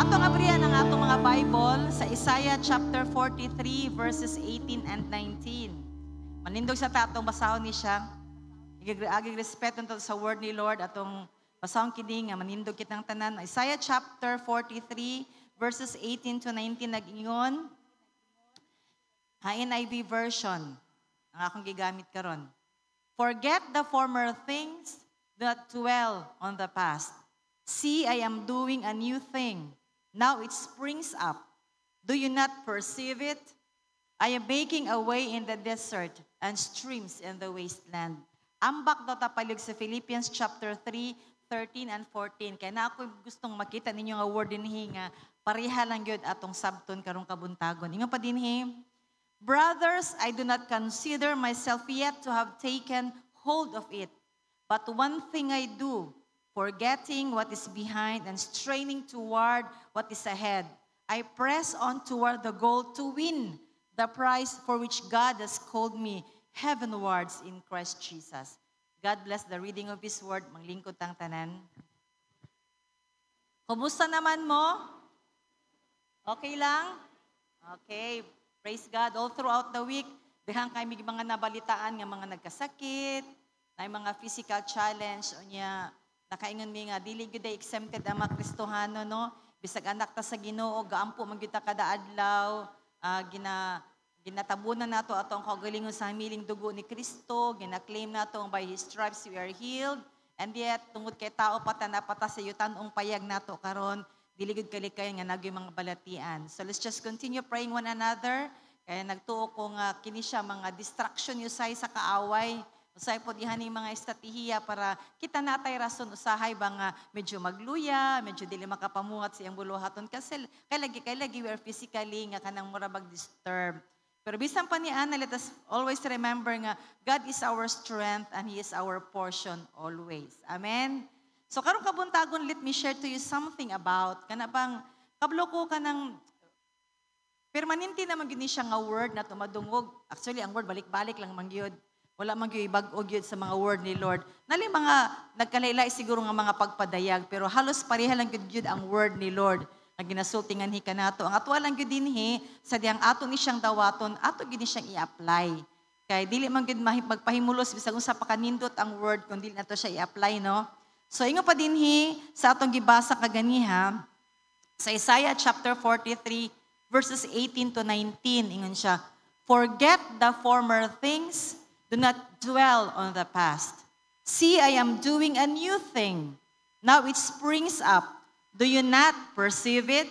Ato nga briyan ang atong mga Bible sa Isaiah chapter 43 verses 18 and 19. Manindog sa tatong basahon ni siya. Agig respeto to sa word ni Lord atong basahon kini nga manindog kitang tanan. Isaiah chapter 43 verses 18 to 19 nag-ingon. NIV version ang akong gigamit karon. Forget the former things that dwell on the past. See, I am doing a new thing. Now it springs up. Do you not perceive it? I am making a way in the desert and streams in the wasteland. Ambak daw tapalig sa Philippians chapter 3, 13 and 14. Kaya na ako gustong makita ninyo nga word dinhi nga pareha lang yun atong sabton karong kabuntagon. Ingon pa dinhi, brothers, I do not consider myself yet to have taken hold of it. But one thing I do, forgetting what is behind and straining toward what is ahead, I press on toward the goal to win the prize for which God has called me heavenwards in Christ Jesus. God bless the reading of His Word. Manglingkod tang tanan. Kumusta naman mo? Okay lang? Okay. Praise God. All throughout the week, dihang kami mga nabalitaan nga mga nagkasakit, na mga physical challenge, o niya, nakaingon mi nga dili gyud exempted ang mga Kristohano no bisag anak ta sa Ginoo gaampo man gyud ta kada adlaw ginatabunan nato atong kaugalingon sa hamiling dugo ni Kristo gina-claim nato by His stripes we are healed and yet tungod kay tao pata sa yutan-ong payag nato karon dili gyud kalikay nga nagyoy mga balatian. So let's just continue praying one another kay nagtuo ko nga kini siya mga distraction usay sa kaaway. Usay po dihan mga estratehiya para kita natay rason usahay ba nga medyo magluya, medyo dili makapamungat siyang buluhaton kasi kay lagi we are physically nga kanang mura mag-disturb. Pero bisan pa ni Ana, let us always remember nga God is our strength and He is our portion always. Amen? So karong kabuntagon, let me share to you something about kanabang kablo ko kanang permanente naman gini siya nga word na tumadungog. Actually, ang word balik-balik lang man gyud. Wala man gyud bag-og gyud sa mga word ni Lord. Nali mga nagkalaylay siguro nga mga pagpadayag pero halos pareha lang gyud ang word ni Lord nga ginasultingan hi kanato. Ang atwa lang gyud dinhi sa diyang ato ni siyang dawaton, ato gyud ni siyang i-apply. Kay dili man gyud magpahimulos bisag unsa pa kanindot ang word kun dili nato siya i-apply no. So ingon pa dinhi sa atong gibasa kaganiha sa Isaiah chapter 43 verses 18 to 19 ingon siya, forget the former things. Do not dwell on the past. See, I am doing a new thing. Now it springs up. Do you not perceive it?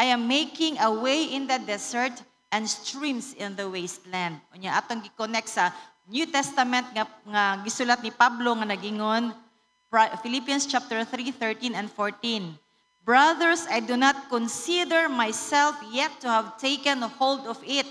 I am making a way in the desert and streams in the wasteland. Unya atong gi-connect sa New Testament nga gisulat ni Pablo nga nagingon Philippians chapter 3, 13 and 14. Brothers, I do not consider myself yet to have taken hold of it.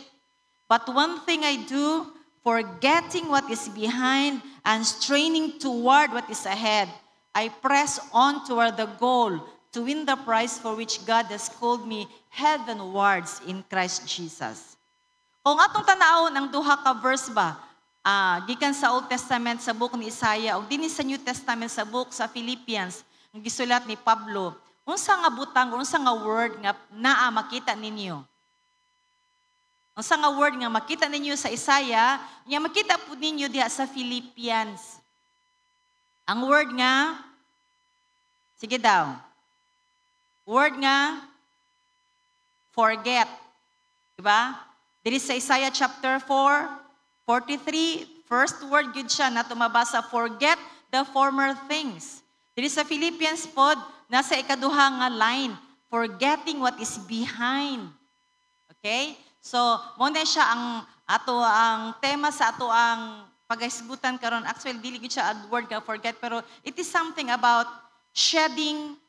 But one thing I do, forgetting what is behind and straining toward what is ahead, I press on toward the goal to win the prize for which God has called me heavenwards in Christ Jesus. Kung atong tanawon ang duha ka verse ba, gikan sa Old Testament sa book ni Isaiah o dinhi sa New Testament sa book sa Philippians, ang gisulat ni Pablo, unsa nga butang, unsa nga word nga naa makita ninyo? Ang nga word nga makita ninyo sa Isaiah, nga makita po ninyo diha sa Philippians. Ang word nga, sige daw, word nga, forget. Diba? Dili sa Isaiah chapter 4, 43, first word yun siya na tumabasa, forget the former things. Dili sa Philippians pod, nasa ikaduha nga line, forgetting what is behind. Okay? So, mo na siya ang tema sa ato ang paghisgutan karon. Actually, dili gid siya ang word nga forget, pero it is something about shedding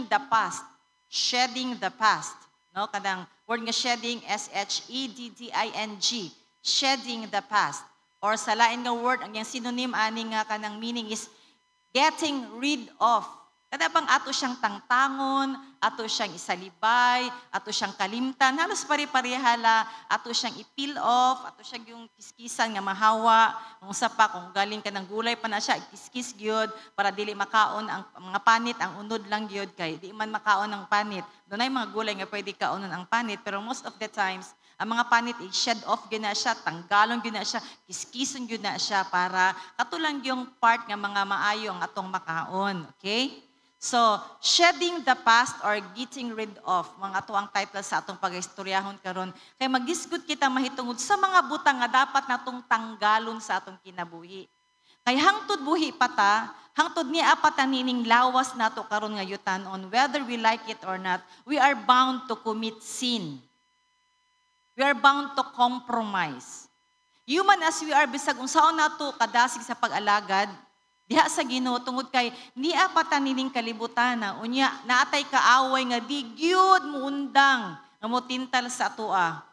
the past. Shedding the past. No, kadang word nga shedding, SHEDDING. Shedding the past. Or sa lain nga word, ang yang synonym ani nga kanang meaning is getting rid of Kada bang ato siyang tangtangon, ato siyang isalibay, ato siyang kalimtan, halos pare-parehala, ato siyang i-peel off, ato siyang yung kiskisan nga mahawa, kung sa pa, kung galing ka ng gulay pa na siya, kiskis gyud para dili makaon ang mga panit, ang unod lang gyud kay di man makaon ang panit. Doon ay mga gulay nga pwede kaonon ang panit, pero most of the times, ang mga panit, i-shed off gyud na siya, tanggalon gyud na siya, kiskison gyud na siya para katulang yung part nga mga maayo ang atong makaon. Okay? So, shedding the past or getting rid of, mga ato ang title sa atong pag-istoryahon karon. Kay mag-discuss kita mahitungod sa mga butang nga dapat natong tanggalon sa atong kinabuhi. Kay hangtod buhi pata, hangtod ni apatanining lawas nato karon nga yutan-on, whether we like it or not, we are bound to commit sin. We are bound to compromise. Human as we are, bisag unsaon nato kadasig sa pag-alagad, diha sa Ginoo tungod kay ni apatanining kalibutan na unya naatay kaaway nga di gyud muundang nga motintal sa atoa.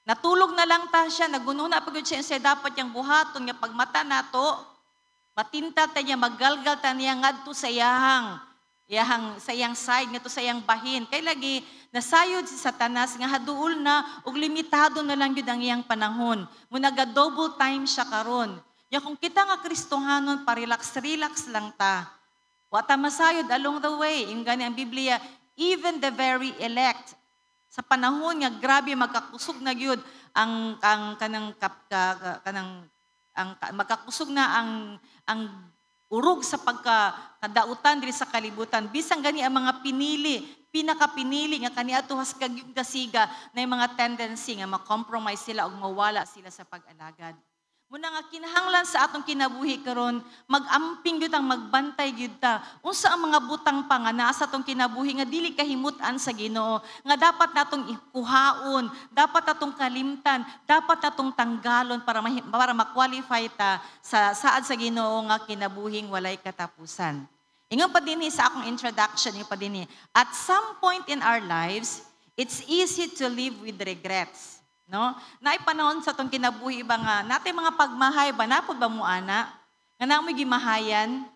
Natulog na lang ta siya, nagununa pagud siya dapat yang buhaton nga pagmata nato, matintal ta niya, maggalgal ta niya ngadto sa sa iyang side ngadto sa iyang bahin. Kay lagi nasayod si Satanas nga haduol na ug limitado na lang gyud ang iyang panahon. Munaga double time siya karon. Ya kung kita nga Kristohanon, parelax-relax lang ta. Wata masayod along the way. Yung gani ang Biblia, even the very elect, sa panahon nga grabe magkakusog na gyud magkakusog na ang urog sa pagkadautan diri sa kalibutan. Bisang gani ang mga pinakapinili nga kaniadto haskag yung kasiga na yung mga tendency nga ma-compromise sila o mawala sila sa pag-alagad. Muna nga kinahanglan sa atong kinabuhi karon, mag-amping gyud ang magbantay gyud ta. Unsa ang mga butang pa nga naa sa atong kinabuhi nga dili kahimutan sa Ginoo, nga dapat natong ikuhaon, dapat natong kalimtan, dapat natong tanggalon para ma-qualify ta sa saad sa Ginoo nga kinabuhing walay katapusan. Ingon pa dinhi sa akong introduction, ingon pa dinhi, at some point in our lives, it's easy to live with regrets. No? Naay panahon sa tong kinabuhi ba nga, natay mga pagmahay ba, napod ba mo ana? Nga namoy gimahayan?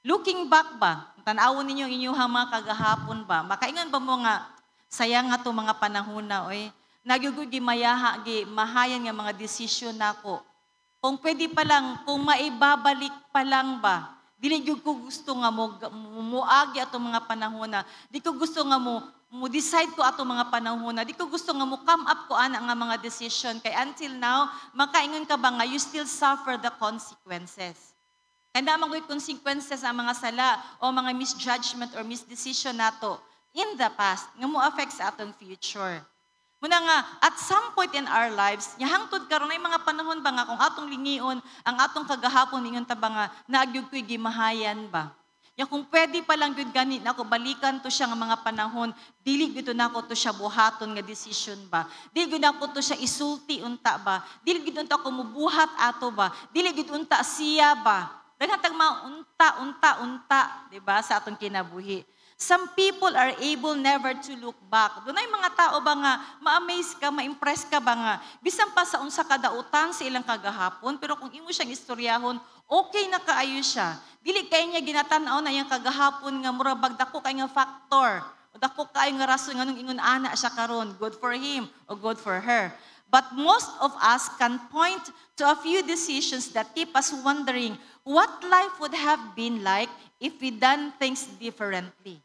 Looking back ba? Tanawon ninyo inyong mga kagahapon ba? Makaingon ba mo nga, sayang nga to mga panahon na, oy, nagyugod gimahayan nga mga desisyon nako. Kung pwede pa lang, kung maibabalik pa lang ba, dili gyud ko gusto nga muagi ato mga panahon na, di ko gusto nga mo decide ko ato mga panahon na, di ko gusto nga mo come up ko ana nga mga decision, kay until now, makaingon ka ba nga, you still suffer the consequences. Kaya naman ko'y consequences ang mga sala o mga misjudgment or misdecision nato in the past, nga mo affect sa atong future. Muna nga, at some point in our lives, hangtod karon ay mga panahon ba nga, kung atong lingion, ang atong kagahapon, ingon ta ba nga, naagyog ko'y gimahayan ba? Ya kung pwede pa lang gyud gani nako balikan to siya nga mga panahon, dili gyud nako to siya buhaton nga decision ba? Dili gyud nako to siya isulti unta ba? Dili gyud unta ko mubuhat ato ba? Dili gyud unta siya ba? Daghang unta, di ba, sa atong kinabuhi. Some people are able never to look back. Dunay mga tao ba nga ma-amaze ka, ma-impress ka ba nga bisan pa sa unsa kadautan sa ilang kagahapon, pero kung imo siyang istoryahon, okay na kaayo siya. Dili kay niya ginatan-aw na yang kagahapon nga murabag dako kay nga factor. O dako kay nga rason nganong ingon ana siya karon, good for him or good for her. But most of us can point to a few decisions that keep us wondering what life would have been like if we done things differently.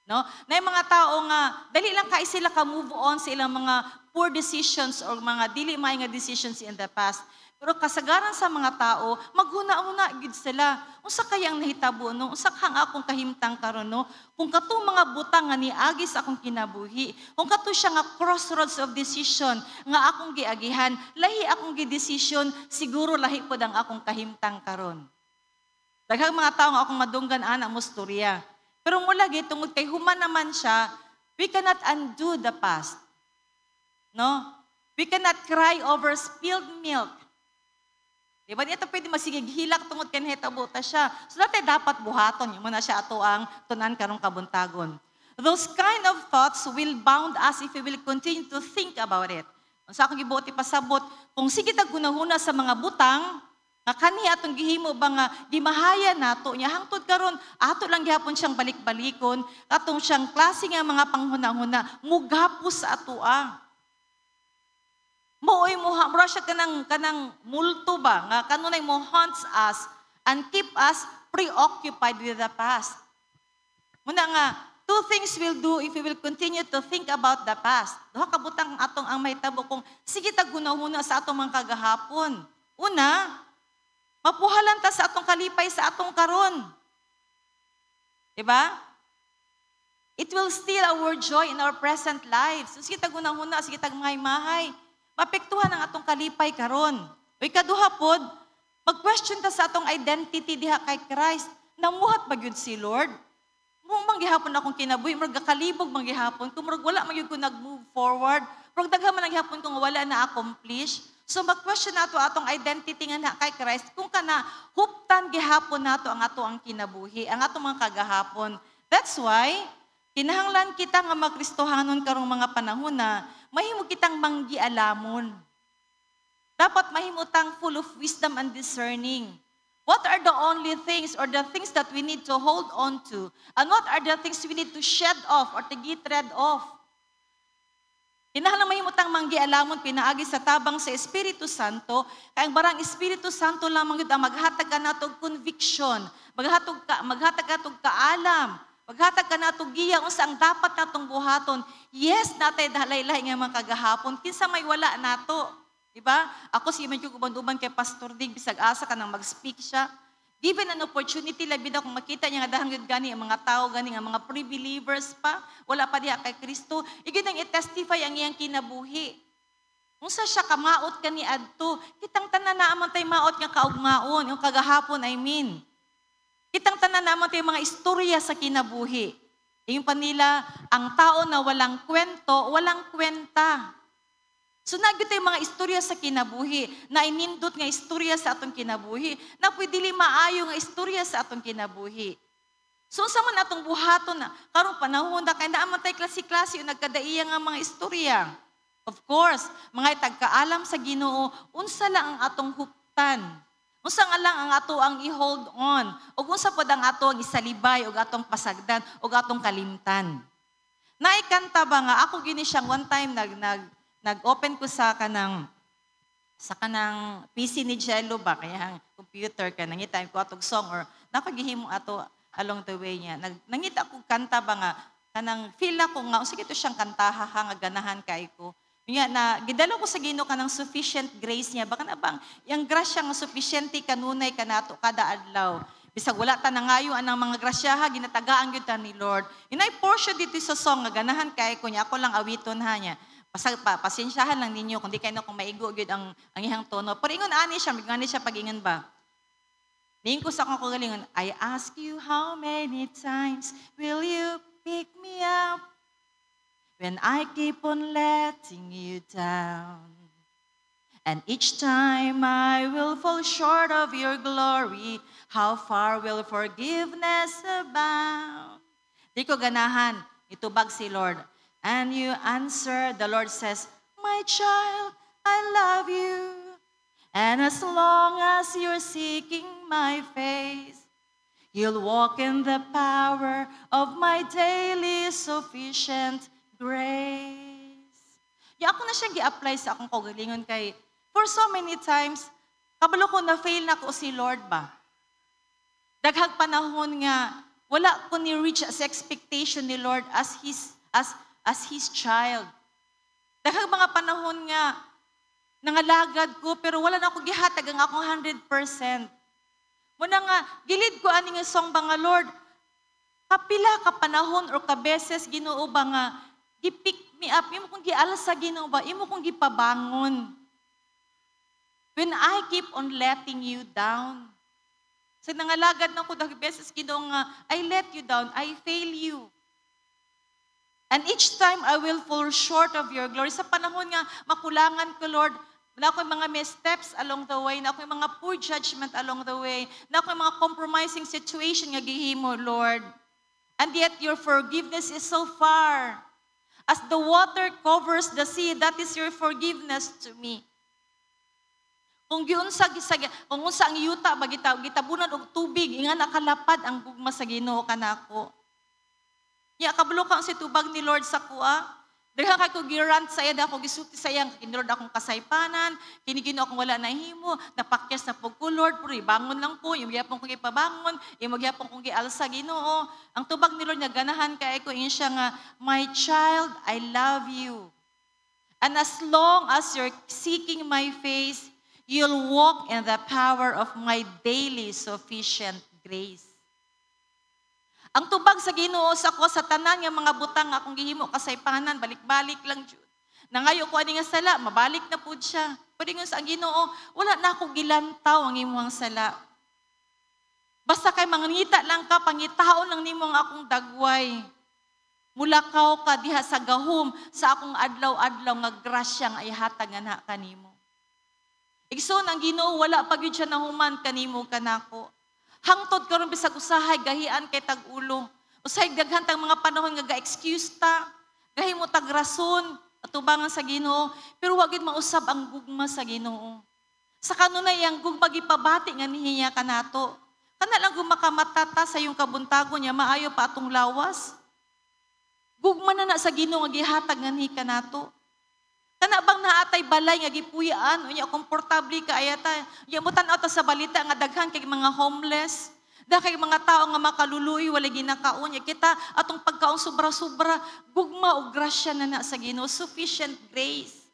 No? Na yung mga tao nga, dali lang kay sila ka-move on sa ilang mga poor decisions or mga dili may nga decisions in the past. Pero kasagaran sa mga tao, maghuna-una gid sila. Unsa kaya ang nahitabo no? Unsa kang akong kahimtang karon no? Kung kato mga butang nga niagi sa akong kinabuhi, kung kato siya nga crossroads of decision nga akong giagihan, lahi akong gidesisyon, siguro lahi pod ang akong kahimtang karon. Daghang mga tao nga akong madunggan ana mo storya. Pero mula gid tungod kay human naman siya, we cannot undo the past. No? We cannot cry over spilled milk. Diba? Di ito pwede masigig hilak tungod kay nahitabo ta siya. So dati dapat buhaton, yung muna siya ato ang tunan karong kabuntagon. Those kind of thoughts will bound us if we will continue to think about it. Sa akong gibuot ipasabot, kung sige tag hunahuna sa mga butang, Nga kani atong gihimo ba nga gimahaya nato nya hangtod karon ato lang gihapon siyang balik-balikon atong siyang klase nga mga panghuna-huna mugapos sa atoa. Mooy mo mura siya kanang multo ba nga kanunay mo haunts us and keep us preoccupied with the past. Muna nga two things will do if we will continue to think about the past. Duha ka butang atong ang mahitabo kung sige tag hunahuna sa atong mga kagahapon. Una, mapuhalan ta sa atong kalipay sa atong karon. Diba? It will steal our joy in our present lives. So, sige tag hunahuna, sige tag mahay-mahay. Mapektuhan ang atong kalipay karon. O ikaduha pod, mag-question ta sa atong identity diha kay Christ. Namuhat ba gyud si Lord? Murag manggihapon akong kinabuhi, murag kalibog manggihapon, kung murag wala magyud ko nag-move forward, murag daghan man ang gihapon kung wala na accomplish. So mag-question nato atong identity nga na kay Christ kung kana huptan gihapon nato ang ato ang kinabuhi, ang ato mga kagahapon. That's why kinahanglan kita nga magkristohanon karong mga panahon na mahimo kitang manggialamon. Dapat mahimutang full of wisdom and discerning. What are the only things or the things that we need to hold on to? And what are the things we need to shed off or to get rid of? Kinahanglan mahimutang manggialamon pinaagi sa tabang sa Espiritu Santo, kay ang barang Espiritu Santo lamang yun ang maghatag ka natog conviction, maghatag ka natog kaalam, maghatag ka natog giya unsa ang dapat natong buhaton. Yes, natay dalaylay nga mga kagahapon, kinsa may wala nato. Diba? Ako si Medyo uban-uban kay Pastor Dig, bisag asa ka nang mag-speak siya. Given an opportunity, labi na kung makita niya nga dahang gani ang mga tao, gani ang mga pre-believers pa, wala pa diha kay Kristo, igid ang i-testify ang iyang kinabuhi. Unsa siya kamaot kani adto, kitang tanan na amon tay maot nga kaugmaon, yung kagahapon I mean. Kitang tanan na amon tay mga istorya sa kinabuhi. Yung panila, ang tao na walang kwento, walang kwenta. So nagyo tay mga istorya sa kinabuhi, na inindot nga istorya sa atong kinabuhi, na pwede li maayo nga istorya sa atong kinabuhi. So sa man atong buhaton na karong panahon na kay naa man tay klase-klase yung nagkadaiya nga mga istorya. Of course, mga tagkaalam sa Ginoo, unsa lang ang atong huptan. Unsa nga lang ang ato ang i-hold on, ug unsa pod ang ato ang isalibay ug atong pasagdan ug atong kalimtan. Naikanta ba nga ako gini siyang one time nag-open ko sa kanang PC ni Jello ba, kaya computer ka, nangita ko atong song or napagihimo ato along the way niya. Nangita ko kanta ba nga, kanang feel na ko nga, sige ito siyang kantaha nga ganahan kay ko. Nga na, gidalo ko sa Ginoo kanang sufficient grace niya, baka na bang, yung grasya nga sufficiente kanunay ka nato kada adlaw. Bisag wala ta nangayo anang mga grasyaha, ginatagaan gyud ta ni Lord. Inay portion dito sa song nga ganahan kay ko niya, ako lang awiton ha niya. Pasensyahan lang ninyo kung di kayo kung maigo gyud ang ihang tono. Pero ingon ani siya pag-ingon ba? Diin ko sa akong kagalingon, I ask you how many times will you pick me up when I keep on letting you down? And each time I will fall short of your glory, how far will forgiveness abound? Di ko ganahan, itubag si Lord. And you answer, the Lord says, my child, I love you. And as long as you're seeking my face, you'll walk in the power of my daily sufficient grace. Yung ako na siyang gi-apply sa akong kagalingon kay, for so many times, kabalo ko na fail na ko si Lord ba? Daghang panahon nga, wala ko ni-reach as expectation ni Lord as His child. Daghang mga panahon nga, nangalagad ko, pero wala na ako gihatag ang akong 100%. Muna nga, gilid ko ani nga song ba nga, Lord, kapila ka panahon or kabeses Ginoo ba nga, gipick me up, imo kong gialas sa Ginoo ba, imo kong gipabangon. When I keep on letting you down. So nangalagad na ko daghang beses Ginoo nga, I let you down, I fail you. And each time I will fall short of your glory. Sa panahon nga, makulangan ko, Lord, na ako'y mga missteps along the way, na ako'y mga poor judgment along the way, na ako'y mga compromising situation nga gihimo, Lord. And yet your forgiveness is so far. As the water covers the sea, that is your forgiveness to me. Kung unsa ang yuta ba gitabunan og tubig inga nakalapad ang gugma sa Ginoo kanako. Ya kabalo ka si tubag ni Lord sa kuha. Daghan kay ko girant sa iya ako gisulti sa iya kini Lord akong kasaypanan, kini Ginoo akong wala nahimo, napakyas na pug ko Lord, pero bangon lang po, gyapon ko gipabangon, gyapon ko gialsa Ginoo. Ang tubag ni Lord nga ganahan kay ko siya nga, my child, I love you. And as long as you're seeking my face, you'll walk in the power of my daily sufficient grace. Ang tubag sa Ginoo sa ko sa tanan nga mga butang akong gihimo kasaypanan, balik-balik lang jud. Nangayo ko ani nga sala, mabalik na pud siya. Pwede nga sa Ginoo, wala na ako gilantaw ang imong sala. Basta kay mangita lang ka, pangitaon lang nimo ang akong dagway. Mulakaw ka diha sa gahom sa akong adlaw-adlaw nga grasya nga ihatag nga kanimo. Igsoon ang Ginoo wala pa gyud siya nahuman kanimo kanako. Hangtod karon bisag usahay gahian kay tag-ulo. Usahay daghan tang mga panahon nga ga-excuse ta, gahimo tag rason atubangan sa Ginoo, pero wa gyud mausab ang gugma sa Ginoo. Sa kanunay ang gugma gipabati nga niya kanato. Kana lang gumakamatata sa iyong kabuntagon niya maayo pa atong lawas. Gugma na sa Ginoo nga gihatag nga ni kanato. Kana bang naatay balay nga gipuyaan unya komportable ka ayata nya mo tan-aw ta sa balita nga daghan kay mga homeless daghan kay mga tao nga makaluluoy wala ginakaon nya kita atong pagkaon sobra-sobra gugma og grasya na sa Ginoo sufficient grace.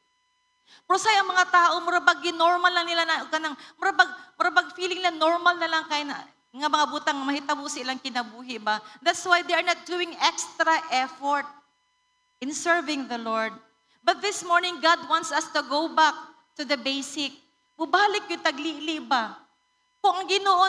Pero sa mga tao murabag normal lang nila na kanang murabag feeling na normal na lang kay na nga mga butang mahitabo silang kinabuhi ba. That's why they are not doing extra effort in serving the Lord. But this morning, God wants us to go back to the basic. Mubalik yung taglili ba? Kung ang Ginoo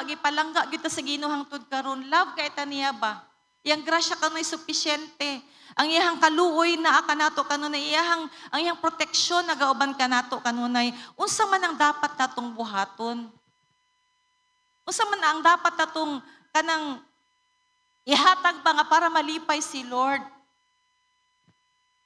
gipalangga kita sa Ginoo hangtod karon, love kay ta niya ba? Yang grasya kanoy sufisyente. Ang iyang kaluoy na kanato kanunay ang iyang proteksyon nagauban kanato kanunay. Unsa man ang dapat natong buhaton? Unsa man ang dapat natong kanang ihatag ba nga para malipay si Lord?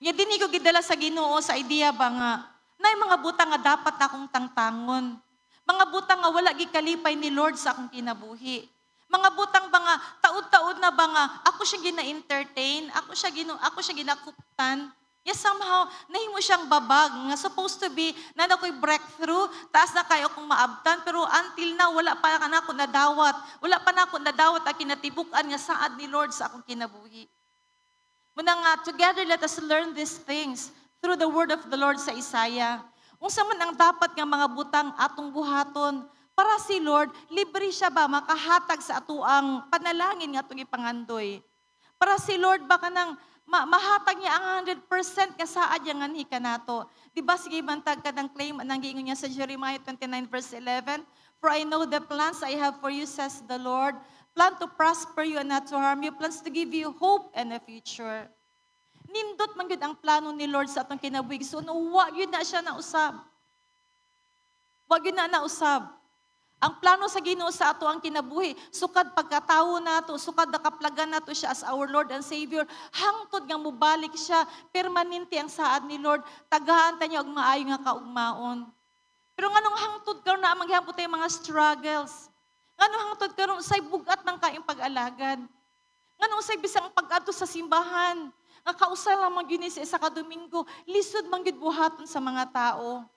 Nga dini ko gidala sa Ginoo sa idea ba nga, nay mga butang nga dapat na akong tangtangon. Mga butang nga wala gikalipay ni Lord sa akong kinabuhi. Mga butang ba nga, taud-taud na ba nga, ako siya gina-entertain, ako siya ginakuptan. Yes, somehow, nahimo siyang babag, nga supposed to be, na ako'y breakthrough, taas na kayo akong maabtan, pero until now, wala pa na ako nadawat. Wala pa na ako nadawat ang kinatibukan nga saad ni Lord sa akong kinabuhi. Muna nga, together let us learn these things through the word of the Lord sa Isaiah. Unsa man ang dapat nga mga butang atong buhaton para si Lord, libre siya ba makahatag sa atuang panalangin nga atong ipangandoy. Para si Lord ba kanang mahatag niya ang 100% nga saad yang anhi kanato. Di ba sige bantag kadang claim anang giingon niya sa Jeremiah 29 verse 11, for I know the plans I have for you, says the Lord, plan to prosper you and not to harm you, plans to give you hope and a future. Nindot man gyud ang plano ni Lord sa atong kinabuhi. So no, wa gyud na siya nausab. Wa gyud na nausab. Ang plano sa Ginoo sa ato ang kinabuhi, sukad pagkatawo nato, sukad nakaplagan nato siya as our Lord and Savior, hangtod nga mubalik siya, permanente ang saad ni Lord, tagahan ta niya og maayo nga kaugmaon. Pero nganong hangtod karon na maghihapon tay mga struggles. Nganong hangtod karon usay bugat man kaayong pag-alagad. Nganong usay bisang pag-adto sa simbahan. Nga kausal lamang yun sa kadomingo, lisod man gyud buhaton sa mga tao.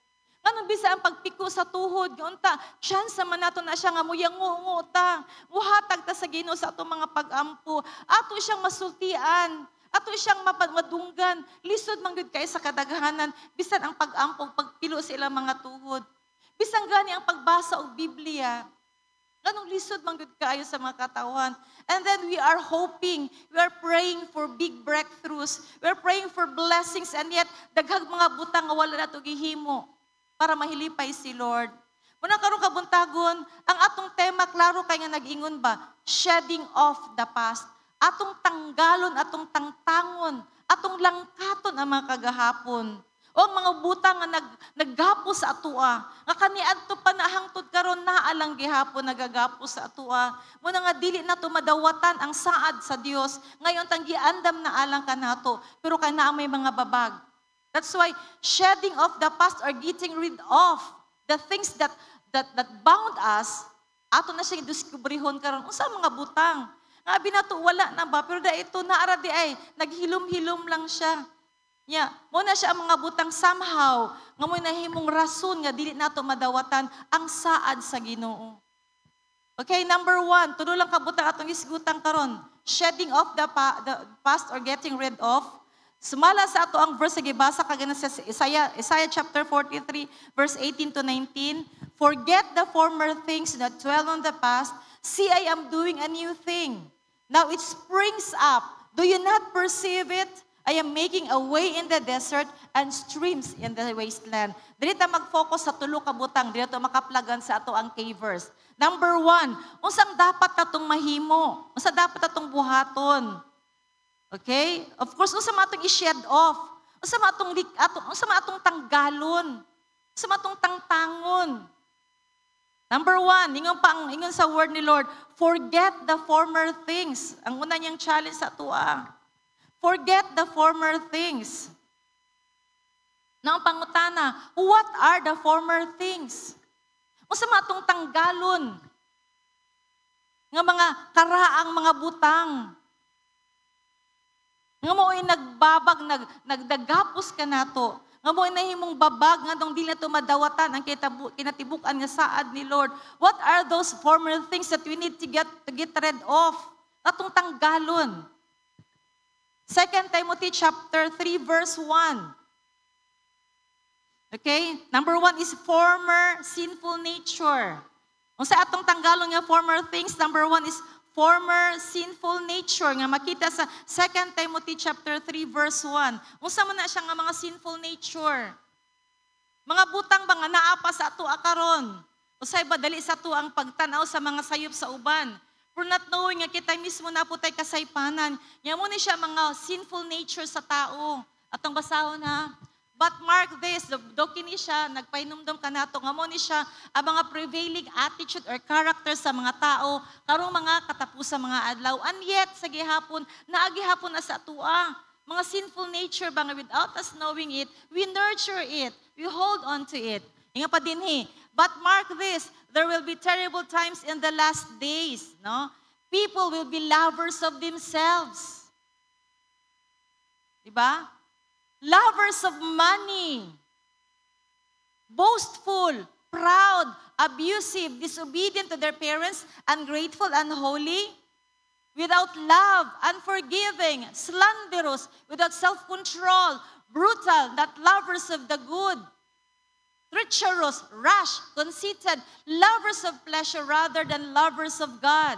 Nganong bisa ang pagpiko sa tuhod, unta, chance man nato na siya nga muyango ta, muhatag ta sa Ginoo sa ato mga pag-ampo, ato siyang masultian, ato siyang madunggan, lisod man gyud kay sa kadaghanan, bisan ang pag-ampo, pagpilo sa ilang mga tuhod. Bisan gani ang pagbasa og Biblia, ganong lisod man gyud kaayo sa mga katawan. And then we are hoping, we are praying for big breakthroughs, we are praying for blessings, and yet daghang mga butang nga wala nato gihimo para mahilipay si Lord. Muna karon kabuntagon, ang atong tema klaro kay nga nag-ingon ba, shedding off the past. Atong tanggalon, atong tangtangon, atong langkaton ang mga kagahapon. O mga butang nga naggapo sa atua, nga kaniadto pa na hangtod karon na alang gihapon nagagapo sa atua. Muna nga dili na to madawatan ang saad sa Dios. Ngayon tang giandam na alang kanato, pero kay naa may mga babag. That's why shedding off the past or getting rid of the things that bound us, ato na siya diskubrihon karon unsa mga butang. Nga binato wala na ba, pero da ito naara di ay naghilom-hilom lang siya. Mo na siya ang mga butang somehow nga mo nahimong rason nga dili nato madawatan ang saad sa Ginoo. Okay, number 1, tulo lang kabutang atong isgutang karon. Shedding off the past or getting rid of. Sumala sa ato ang verse nga gibasa kagana sa Isaiah chapter 43 verse 18 to 19. Forget the former things that dwell on the past. See, I am doing a new thing. Now it springs up. Do you not perceive it? I am making a way in the desert and streams in the wasteland. Dili ta mag-focus sa tulo ka butang, dili ta makaplagan sa ato ang key verse. Number 1, unsang dapat natong mahimo? Unsa dapat natong buhaton? Okay? Of course, unsa matong i-shed off? Unsa matong tanggalon? Unsa matong tangtangon? Number 1, ingon sa word ni Lord, forget the former things. Ang una niyang challenge sa atua. Forget the former things. Nang pangutana, what are the former things? Unsa matong tanggalon nga mga karaang mga butang. Nga mo'y nagbabag, nagdagapos ka nato. Nga mo'y nahimong babag, nga dong di na ito madawatan ang kinatibukan nga saad ni Lord. What are those former things that we need to get rid of? Atong tanggalon. 2 Timothy chapter 3 verse 1. Okay? Number 1 is former sinful nature. Kung sa atong tanggalon nga former things, number 1 is former sinful nature. Nga makita sa 2 Timothy chapter 3 verse 1. Unsa man na siya nga mga sinful nature? Mga butang ba nga naapa sa ato karon? Usay ba dali sa ato ang pagtanaw sa mga sayop sa uban? For not knowing nga kita mismo na po tayo kasaypanan. Yan mo ni siya mga sinful nature sa tao. Atong basahon ha. But mark this, do kini siya, nagpainumdum ka nato, nga mo ni siya ang mga prevailing attitude or character sa mga tao, karong mga katapusan mga adlaw. And yet, sa gihapon, naagihapon na sa atua. Mga sinful nature ba nga without us knowing it, we nurture it, we hold on to it. Inga pa din but mark this, there will be terrible times in the last days. No? People will be lovers of themselves. Diba? Lovers of money. Boastful, proud, abusive, disobedient to their parents, ungrateful, unholy, without love, unforgiving, slanderous, without self-control, brutal, not lovers of the good, treacherous, rash, conceited, lovers of pleasure rather than lovers of God.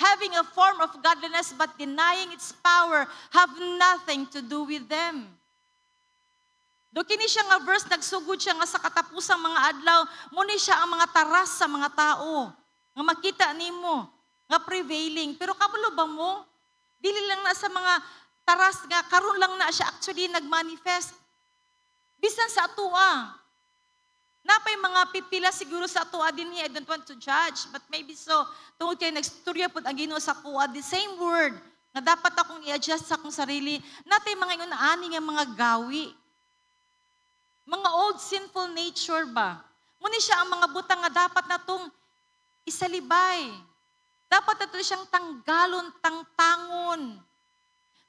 Having a form of godliness but denying its power, have nothing to do with them. Do kini siya nga verse, nagsugod siya nga sa katapusang mga adlaw, muni siya ang mga taras sa mga tao, nga makita nimo, nga prevailing. Pero kabulo ba mo? Dili lang na sa mga taras nga, karon lang na siya actually nagmanifest. Bisan sa atua. Napay mga pipila siguro sa atua din I don't want to judge, but maybe so. Tungod kayo nagstorya po ang Ginoo sa kuha, the same word, na dapat akong i-adjust sa akong sarili. Natay mga yun ani nga mga gawi. Mga old sinful nature ba? Muna siya ang mga butang nga dapat natong isalibay. Dapat nato siyang tanggalon, tangtangon.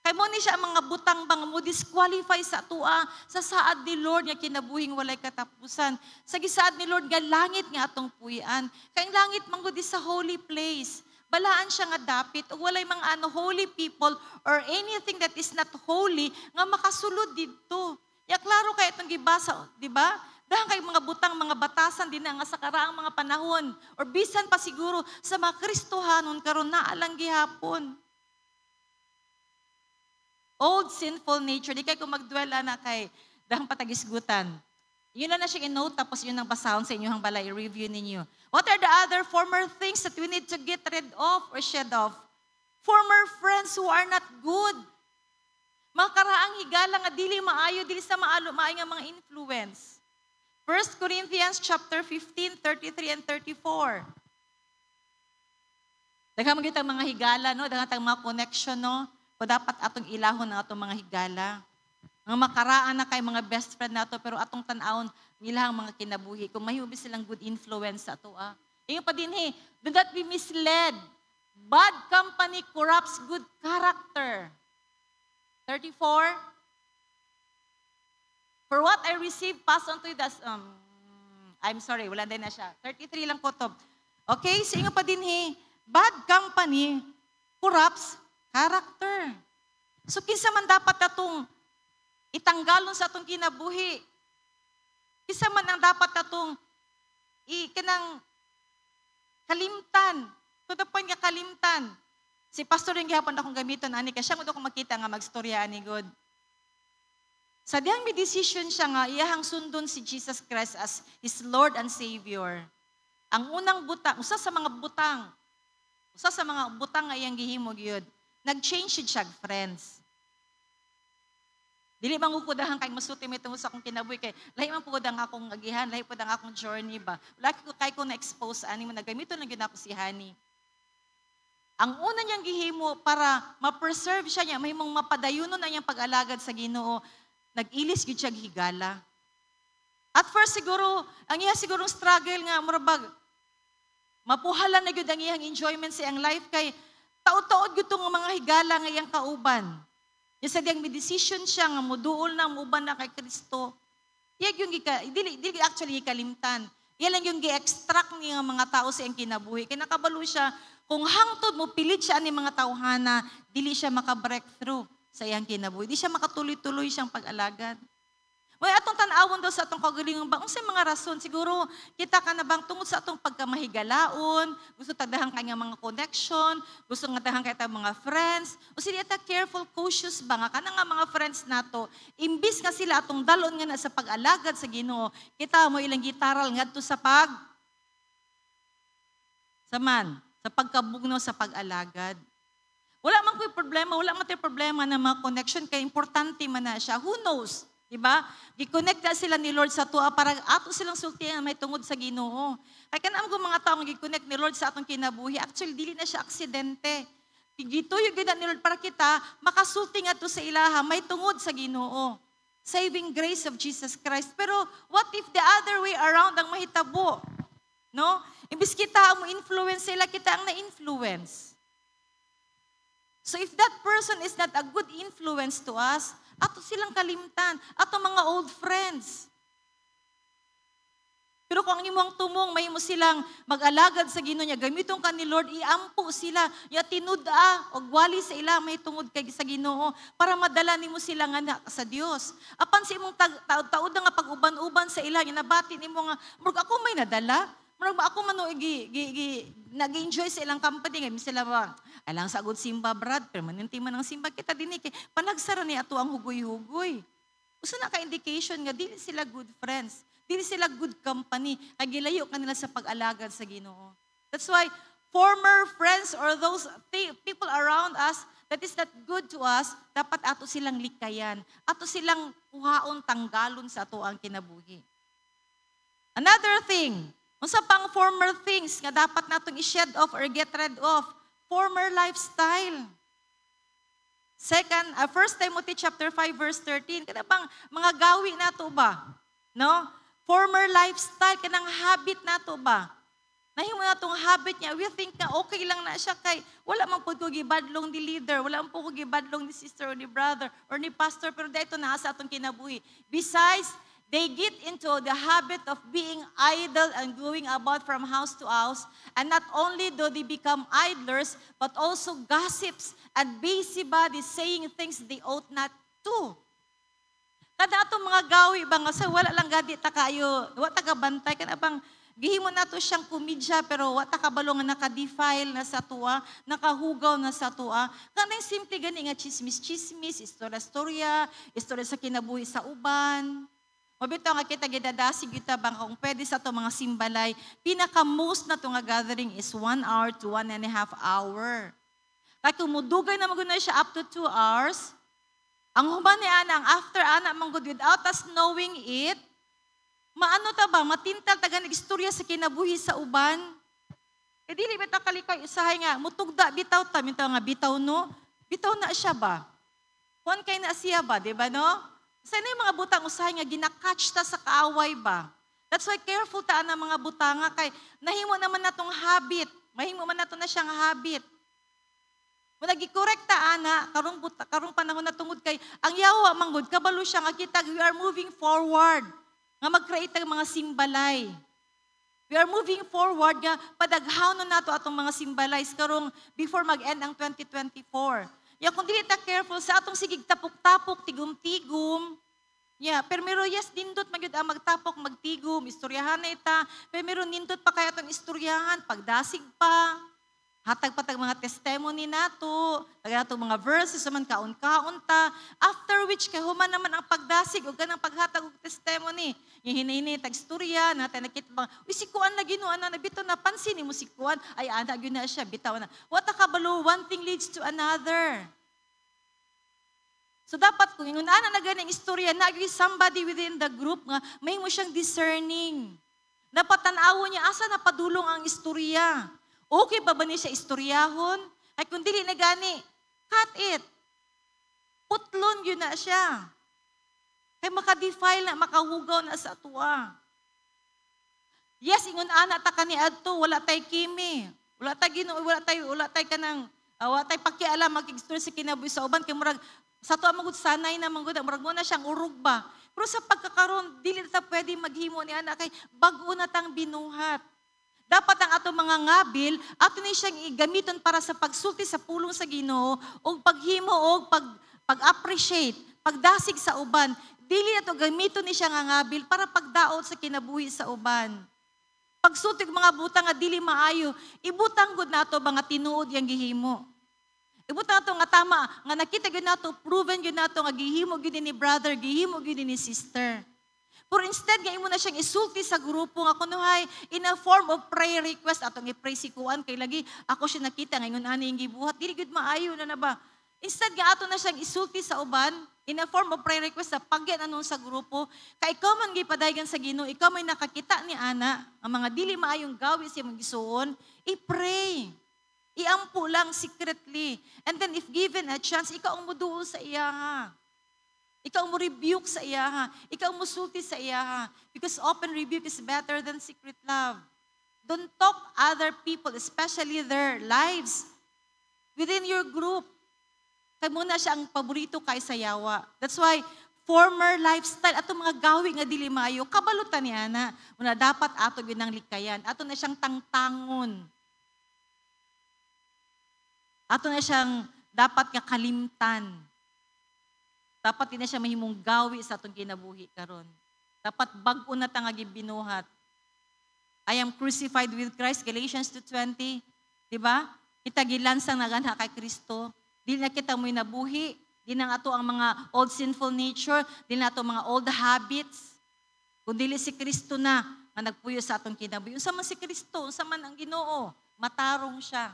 Kay mo ni siya ang mga butang bang mo disqualify sa atua sa saad ni Lord nga kinabuhing walay katapusan. Sa gisaad ni Lord nga langit nga atong puy-an. Kay ang langit manggod sa holy place. Balaan siya nga dapit o walay mga holy people or anything that is not holy nga makasulod dito. Ya klaro kay itong gibasa, di ba? Dahang kay mga butang, mga batasan din nga sa karaang mga panahon or bisan pa siguro sa mga Kristohanon karon naalang gihapon. Old sinful nature, di kay kung magdwela na kay dahang patagisgutan. Yun na siya in-note, tapos yun ang basahon sa inyong balay, i-review ninyo. What are the other former things that we need to get rid of or shed off? Former friends who are not good. Mga karaang higala nga dili maayo, dili sa maayo nga mga influence. 1 Corinthians chapter 15, 33 and 34. Daghang mga mga higala, no? Daghang mga connection, no? O dapat atong ilahon ng atong mga higala. Nga Mga makaraan na kay mga best friend nato, pero atong tanawon, nilang mga kinabuhi. Kung mahiubi silang good influence sa ato. Ingon pa din, do not be misled. Bad company corrupts good character. 34. For what I received, pass on to you. I'm sorry, wala din na siya. 33 lang ko to. Okay, so ingon pa din, bad company corrupts character. So kinsa man dapat atong itanggalon sa atong kinabuhi. Kinsa man ang dapat atong kanang kalimtan. To the point nga kalimtan. Si pastor yung gihapon akong gamiton ani kay siya mo akong makita nga magstorya ani God. Sa diyang may decision siya nga iyahang sundon si Jesus Christ as his Lord and Savior. Ang unang butang, usa sa mga butang nga iyang gihimo gyud. Nag-change siya friends. Dili mangukudahan kay masuti may tungod sa akong kinabuhi kay lahi man pud ang akong agihan, lahi pud ang akong journey ba. Laki ko kay ko na expose ani mo nagamito lang gyud ako si Hani. Ang una niyang gihimo para ma-preserve siya niya, mahimong mapadayunon na niyang pag-alagad sa Ginoo, nag-ilis gyud siya higala. At first siguro, ang iya sigurong struggle nga murabag mapuhalan na gyud ang iyang enjoyment sa iyang life kay taud-taud gyud tong mga higala nga iyang kauban. Yung sa diyang may decision siya nga muduol na muban na kay Kristo. Iyag yung dili actually ikalimtan. Yan lang yung gi-extract niya mga tao sa iyang kinabuhi. Kaya nakabalo siya, kung hangtod mo pilit siya ni mga tawhana, dili siya maka-breakthrough sa iyang kinabuhi. Di siya makatuloy-tuloy siyang pag-alagad. Well, atong tanawon daw sa atong kagalingon ba, unsay mga rason? Siguro, kita ka na bang tungod sa atong pagkamahigalaon, gusto tagdahan kay nga mga connection, gusto nga tagdahan kay mga friends, o sila ta careful, cautious ba nga, kanang nga mga friends nato, imbis nga sila atong dalon nga na sa pag-alagad sa Ginoo, kita mo ilang gitaral ngadto sa sa pagkabugno sa pag-alagad. Wala man ko'y problema, wala man tayo problema na mga connection, kaya importante man na siya. Who knows? Diba? Gi-connect na sila ni Lord sa tuwa para ato silang sultihan may tungod sa Ginoo. Kaya kanang mga tao gi-connect ni Lord sa atong kinabuhi, actually dili na siya aksidente. Gituyo gyud ni Lord para kita makasulti ngadto sa ilaha may tungod sa Ginoo. Saving grace of Jesus Christ. Pero what if the other way around ang mahitabo? No? Imbis kita mo influence sila, kita ang na-influence. So if that person is not a good influence to us, ato silang kalimtan, ato mga old friends. Pero kung ang imong tumong, may mo silang mag-alagad sa Ginoo niya, gamiton ka ni Lord, iampo sila, ya tinud-a, o gwali sa ila, may tungod kay sa Ginoo, para madala nimo sila nga sa Dios. Apan sa imong taud-taud nga pag-uban-uban sa ila, nabati nimo nga, murag ako may nadala, murag ako man nag-enjoy sa ilang company, ngay sila ba, alang sa agud simba, brad, permanente man ang simba, kita din panagsara ni ato ang hugoy-hugoy. Usa na ka-indication nga, dili sila good friends, dili sila good company, kagilayo kanila sa pag-alagad sa Ginoo. That's why, former friends or those people around us that is not good to us, dapat ato silang likayan, ato silang kuhaon, tanggalon sa ato ang kinabuhi. Another thing, unsa pang former things nga dapat natong i-shed off or get rid of, former lifestyle. Second, 1 Timothy chapter 5 verse 13, kada bang mga gawi nato ba? No? Former lifestyle, kanang habit nato ba? Nahimo na tong habit niya, we think na okay lang na siya kay wala man pud ko gibadlong ni leader, wala man pud ko gibadlong ni sister or ni brother or ni pastor, pero dahito na sa atong kinabuhi. Besides, they get into the habit of being idle and going about from house to house. And not only do they become idlers, but also gossips and busybodies saying things they ought not to. Kada atong mga gawi ba nga sa wala lang gadi ta kayo, wa ta kabantay kana bang gihimo nato siyang komedya pero wa ta kabalo nga naka-defile na sa tuwa, nakahugaw na sa tuwa. Kanang simple gani nga chismis-chismis, istorya-storya, istorya sa kinabuhi sa uban. Mabito nga kita gidadasig kita bang kung pwede sa to mga simbalay, pinaka-most na to nga gathering is 1 hour to 1.5 hour. Kaya kung mudugay na maguna siya up to 2 hours, ang human ni ana, ang after ana manggod without us knowing it, maano ta ba, matintal taga nag-istorya sa kinabuhi sa uban. E dili bitaw kalikoy usahay nga, mutugda bitaw ta, mintaw nga bitaw no, bitaw na siya ba? Kuan kay na siya ba, di ba no? Sa na yung mga butang usahay nga ginakatch ta sa kaaway ba? That's why careful ta ang mga butanga kay nahimo naman natong habit. Mahimo man nato na siyang habit. Kung nag-correct ta ana, karong panahon na tungod kay ang yawa manggod kabalo siya nga kita we are moving forward. Nga mag-create ng mga simbalay. We are moving forward nga padaghawon nato atong mga symbolize karong before mag-end ang 2024. Kung dili ta careful sa atong sigig tapok-tapok, tigum-tigum, pero yes, nindot magyud ang magtapok, magtigum, istoryahan na ita, pero nindot pa kaya itong istoryahan, pagdasig pa, hatag patag mga testimony nato, taga nato mga verses naman kaon-kaon ta, after which kahuman naman ang pagdasig o ganang paghatag og testimony. Yung hinay-hinay tag istorya, natin nakita bang, si Kuan na ginuan na, bitaw na pansin mo si Kuan, ay ana yun na siya, bitaw na. What a kabalo, one thing leads to another. So dapat kung yung ana na ganing istorya, naging somebody within the group nga, may mo siyang discerning. Dapat tanawon niya, asa na padulong ang istorya. Okay ba niya siya istoryahon? Ay kung dili na gani, cut it. Putlon yun na siya. Kaya makadefile na, makahugaw na sa tuwa. Yes, ingon ana ta kani adto, wala tay kimi. Wala tay kanang wala tay pakialam magig-story sa kinabuhi sa uban kay murag sa tuwa magud sanay na mangud murag mo na siyang urog ba. Pero sa pagkakaroon dili ta pwede maghimo ni ana kay bag-o na tang binuhat. Dapat ang ato mga ngabil, ato ni siyang igamiton para sa pagsulti sa pulong sa Ginoo o paghimo o pag-appreciate, pagdasig sa uban. Dili ato gamiton ni siya nga ngabil para pagdaot sa kinabuhi sa uban. Pagsulti mga butang nga dili maayo, ibutang gud nato mga tinuod yang gihimo. Ibutang nato nga tama, nga nakita gyud nato, proven gyud nato nga gihimo gyud ni brother, gihimo gyud ni sister. Pero instead, nga imo na siyang isulti sa grupo nga kunuhay in a form of prayer request atong i-pray si Kuan kay lagi ako siya nakita ngayon ani yung gibuhat dili gud maayo na ba. Instead nga ato na siyang isulti sa uban in a form of prayer request sa pagyan anon sa grupo kay ikaw man gipadaygan sa Ginoo ikaw may nakakita ni ana ang mga dili maayong gawi sa imong gisuon i-pray. Iampo lang secretly. And then if given a chance ikaw ang muduol sa iya. Ikaw mo rebuke sa iya. Ikaw mo sulti sa iya. Because open rebuke is better than secret love. Don't talk other people, especially their lives, within your group. Kaya muna siya ang paborito kay sa yawa. That's why, former lifestyle, ato mga gawi nga dili maayo, kabalutan niya na. Una dapat ato yun ang likayan. Ato na siyang tangtangon. Ato na siyang dapat nga kalimtan. Dapat din na siya mahimong gawi sa atong kinabuhi karon. Dapat bag-o na tang binuhat. I am crucified with Christ, Galatians 2:20. Diba? Kita gilansang naganha kay Kristo. Dili na kita mo'y nabuhi. Di na ato ang mga old sinful nature. Di na ato mga old habits. Kung dili si Kristo na, nga nagpuyo sa atong kinabuhi. Unsa man si Kristo, unsa man ang Ginoo, matarong siya.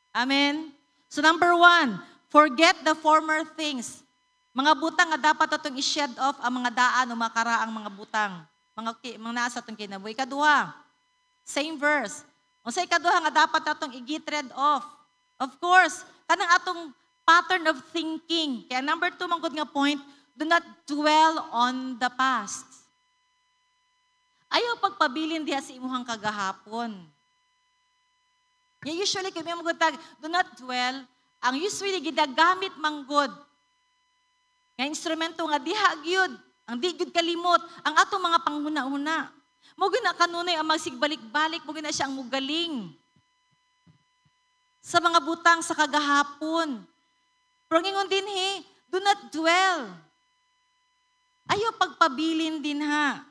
Amen? So number 1, forget the former things. Mga butang nga dapat atong i-shed off ang mga daan o makaraang mga butang. Mga nasa atong kinabuhi. Ikaduha, same verse. O sa ikaduha nga dapat atong i-get rid off. Of course, kanang atong pattern of thinking. Kaya number 2, manggod nga point, do not dwell on the past. Ayaw pagpabilin diha sa imuhang kagahapon. Usually, kami magutag, do not dwell. Ang usually, gidagamit manggod. Nga instrumento nga diha gyud, ang di gyud kalimot, ang atong mga panghuna-huna. Mo gina kanunay ang magsigbalik-balik, mo gina siya ang mugaling. Sa mga butang sa kagahapon. Pero ngingon din do not dwell. Ayaw pagpabilin din ha.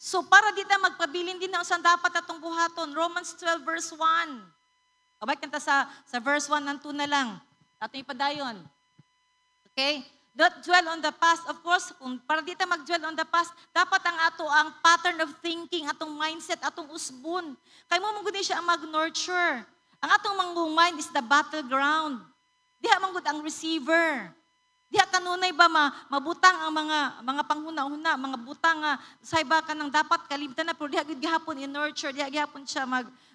So para dito magpabilin din na saan dapat atong buhaton. Romans 12 verse 1. Abay kanta sa verse 1 and 2 na lang. Ato ipadayon. Okay? Don't dwell on the past. Of course, kung para dito mag-dwell on the past, dapat ang ato ang pattern of thinking, atong mindset, atong usbon. Kaya mo magudi siya ang mag-nurture. Ang atong mind is the battleground. Diha manggod ang receiver. Diha kanunay ba mabutang ang mga panghuna-huna, mga butang nga sayba ka nang dapat kalimtan na pero diha gid gihapon i-nurture, diha gihapon siya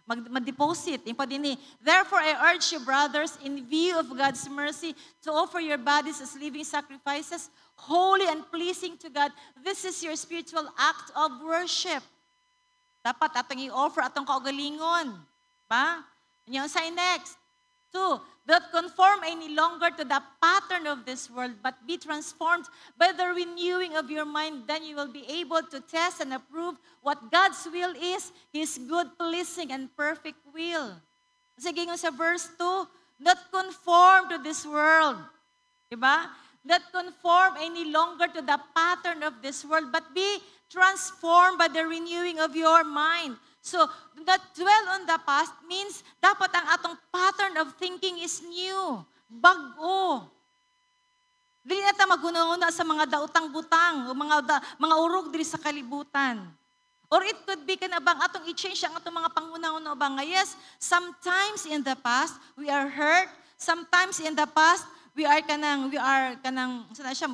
mag-deposit. Yung pa din therefore I urge you brothers in view of God's mercy to offer your bodies as living sacrifices, holy and pleasing to God. This is your spiritual act of worship. Dapat atong i-offer atong kaugalingon. Ba? Yung say next. 2, don't conform any longer to the pattern of this world, but be transformed by the renewing of your mind. Then you will be able to test and approve what God's will is, His good, pleasing, and perfect will. Sige nga sa verse 2, not conform to this world. Diba? Not conform any longer to the pattern of this world, but be transformed by the renewing of your mind. So, not dwell on the past means dapat ang atong pattern of thinking is new, bago. Dili na ta maghuna-huna sa mga dautang-butang o mga urog diri sa kalibutan. Or it could be kanabang atong i-change ang atong mga panghuna-huna ba nga yes, sometimes in the past we are hurt, sometimes in the past we are kanang sana siya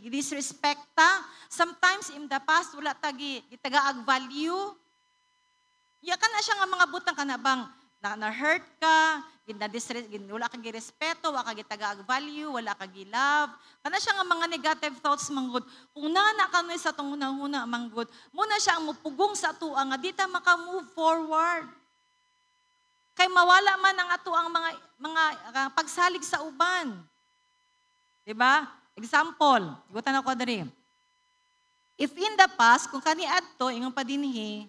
disrespecta, sometimes in the past wala tagi gitagaag value. Ya kana siya nga mga butang kana bang na-hurt ka, wala kang girespeto, wala kang gitagaag value, wala kang gi-love. Kana siya nga mga negative thoughts manggod. Kung nana kanoy sa tong hunahuna manggod, muna siya ang mupugong sa atuang nga di ta maka-move forward. Kay mawala man ang ato ang mga pagsalig sa uban. 'Di ba? Example, igutan ako diri. If in the past kung kani adto ingon pa dinhi,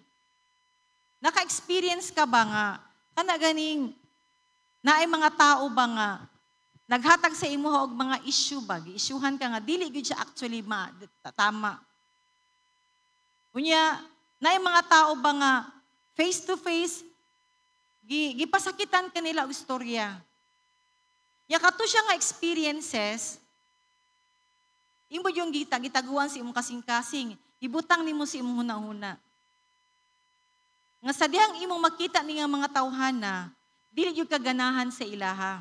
naka-experience ka ba nga, kana ganing, naay mga tao ba nga, naghatag sa imo og mga issue ba, gi-issuehan ka nga, dili gid siya actually tama. Unya, naay mga tao ba nga, face to face, gipasakitan ka nila og istorya. Ya kato siya nga experiences, imo yung gitaguan sa imong kasing-kasing, ibutang nimo sa imong hunahuna. Nga sa dihang imong makita ni nga mga tawhana, dili yung kaganahan sa ilaha.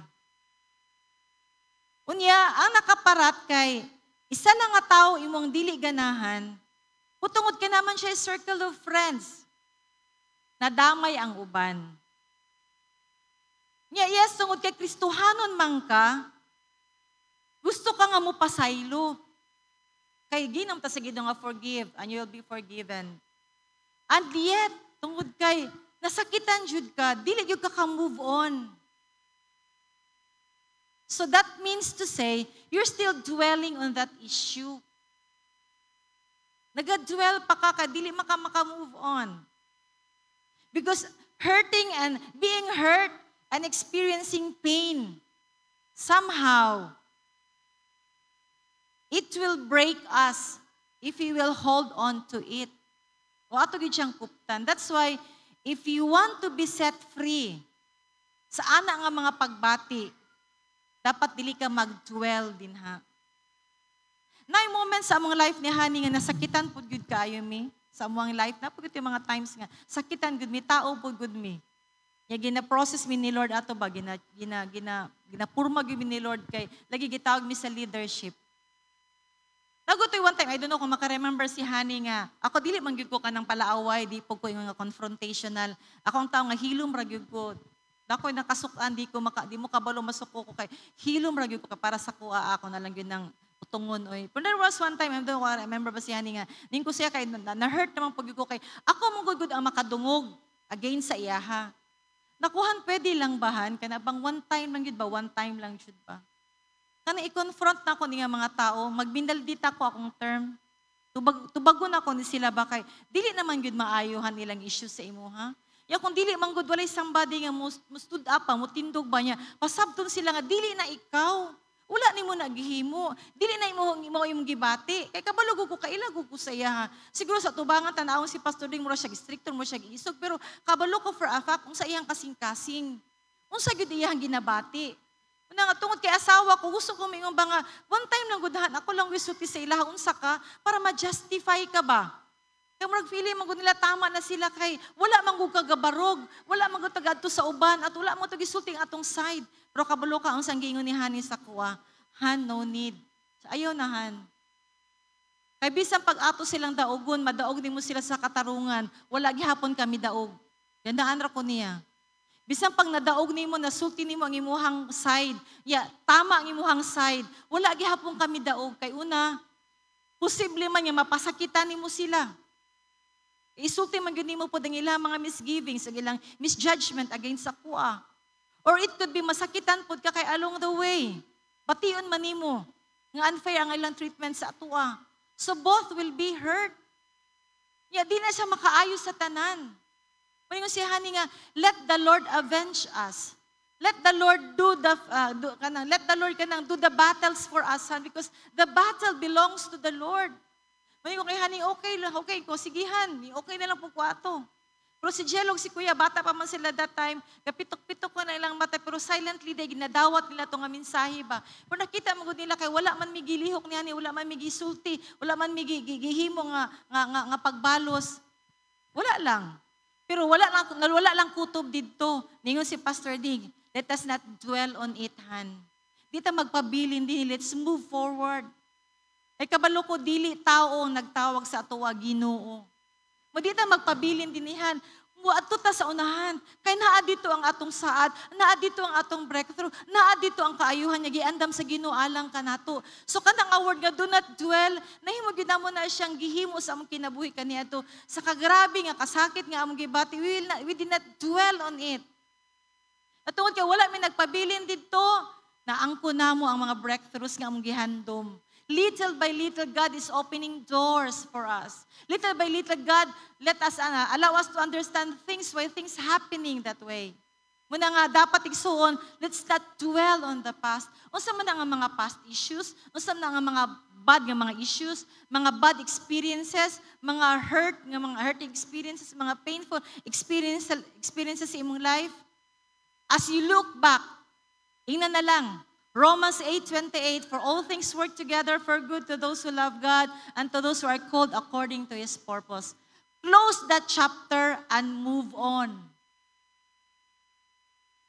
Unya, ang nakaparat kay, isa na nga tao imong dili ganahan, putungod ka naman siya circle of friends, na damay ang uban. Nya, yes, tungod kay Kristohanon man ka, gusto ka nga mo pasaylo. Kay ginam ta sa nga forgive, and you will be forgiven. And yet, tungod kay nasakitan jud ka, dili jud ka move on. So that means to say, you're still dwelling on that issue. Nagadwell pa ka, dili maka-move on. Because hurting and being hurt and experiencing pain, somehow, it will break us if we will hold on to it. O ato gid siyang kuptan. That's why, if you want to be set free, sa ana nga mga pagbati, dapat dili ka mag-dwell din ha. Nay moments sa among life ni Honey nga nasakitan pud gud kaayo mi. Sa among life, na pud yung mga times nga, sakitan gud mi, tao pud gud mi. Ya gina-process mi ni Lord ato ba, ginapurma gud mi ni Lord kay, lagi gitawag mi sa leadership. Nagutoy one time, I don't know kung maka-remember si Honey nga, ako dili man gyud ko kanang palaaway, di po ko yung nga confrontational. Ako ang tao nga hilom ra gyud ko. Dakoy nakasukan, di mo kabalo masuko ko kay hilom ra gyud ko para sa kuha ako na lang gyud ng utungon oy. But there was one time, I don't remember ba si Honey nga, ning ko siya kay na-hurt naman pag ko kay ako mong gud ang makadungog against sa iyaha. Nakuhan pwede lang bahan kana bang one time lang gyud ba, one time lang jud ba. Kana i-confront na ko ni nga mga tao, magbindaldita ko akong term. Tubagon ako ni sila ba kay dili naman gyud maayohan nilang issue sa imo ha. Ya kung dili man gud walay somebody nga mo stood up mo tindog ba niya. Pasabton sila nga dili na ikaw. Wala nimo nagihimo. Dili na imo imong gibati. Kay kabalo ko kailagog ko sa iya ha. Siguro sa tubangan tan-awon si Pastor Ding mo siya strictor mo siya giisog pero kabalo ko for a fact kung sa iyang kasing-kasing. Unsa gyud iyang ginabati. Una nga, tungod kay asawa ko, gusto ko mingon ba nga, one time lang gudahan, ako lang wisuti sa ilaha, unsa ka, para ma-justify ka ba? Kaya marag feeling, magod nila tama na sila kay, wala manggug kagabarog, wala manggug tagadto sa uban, at wala mo to gisulting atong side. Pero kabalo ka, ang sanggingon ni Honey sa kuwa, Han, no need. Ayaw nahan. Kay bisan pag ato silang daogon, madaog nimo sila sa katarungan, wala gihapon kami daog. Gandaan ra ko niya. Bisan pag nadaog nimo, nasulti nimo ang imuhang side, tama ang imuhang side, wala gihapon kami daog. Kay una, posible man nga mapasakitan nimo sila. Isulti man gyud nimo pod ang ilang mga misgivings, ang ilang misjudgment against sa kuha. Or it could be masakitan pod ka kay along the way. Bation man nimo nga unfair ang ilang treatment sa atua. So both will be hurt. Di na siya makaayo sa tanan. Maningon siya hani nga, let the Lord avenge us. Let the Lord do the battles for us, son, because the battle belongs to the Lord. Maningon kay hani, okay ko, sigihan, okay na lang po ko ato. Pero si Jelog, si Kuya, bata pa man sila that time, kapitok-pitok ko na ilang mata, pero silently, ginadawat nila itong mensahe ba. Pero nakita mo nila kay wala man migilihok niya, wala man migisulti, wala man migihimo nga pagbalos. Wala lang. Pero wala lang kutob dito. Ningon si Pastor Dig, let us not dwell on it, han. Dito magpabilin din, let's move forward. Ay kabalo ko, dili tao nagtawag sa atuwa, Ginoo. Madita magpabilin dinihan. Muadto ta sa unahan. Kay naa dito ang atong saad, naa dito ang atong breakthrough, naa dito ang kaayuhan niya giandam sa Ginoo alang kanato. So kanang award nga do not dwell, nahimo gyud namo na siyang gihimo sa among kinabuhi kaniadto. Sa kagrabe nga kasakit nga among gibati, we did not dwell on it. At tungod kay wala mi nagpabilin didto, naangko namo ang mga breakthroughs nga among gihandom. Little by little, God is opening doors for us. Little by little, God allow us to understand things, why things happening that way. Muna nga, dapat igsuon, let's not dwell on the past. Unsa man nga mga past issues, unsa man nga mga bad nga mga issues, mga bad experiences, mga hurting experiences, mga painful experiences sa imong life. As you look back, ingnan na lang, Romans 8:28, for all things work together for good to those who love God and to those who are called according to His purpose. Close that chapter and move on.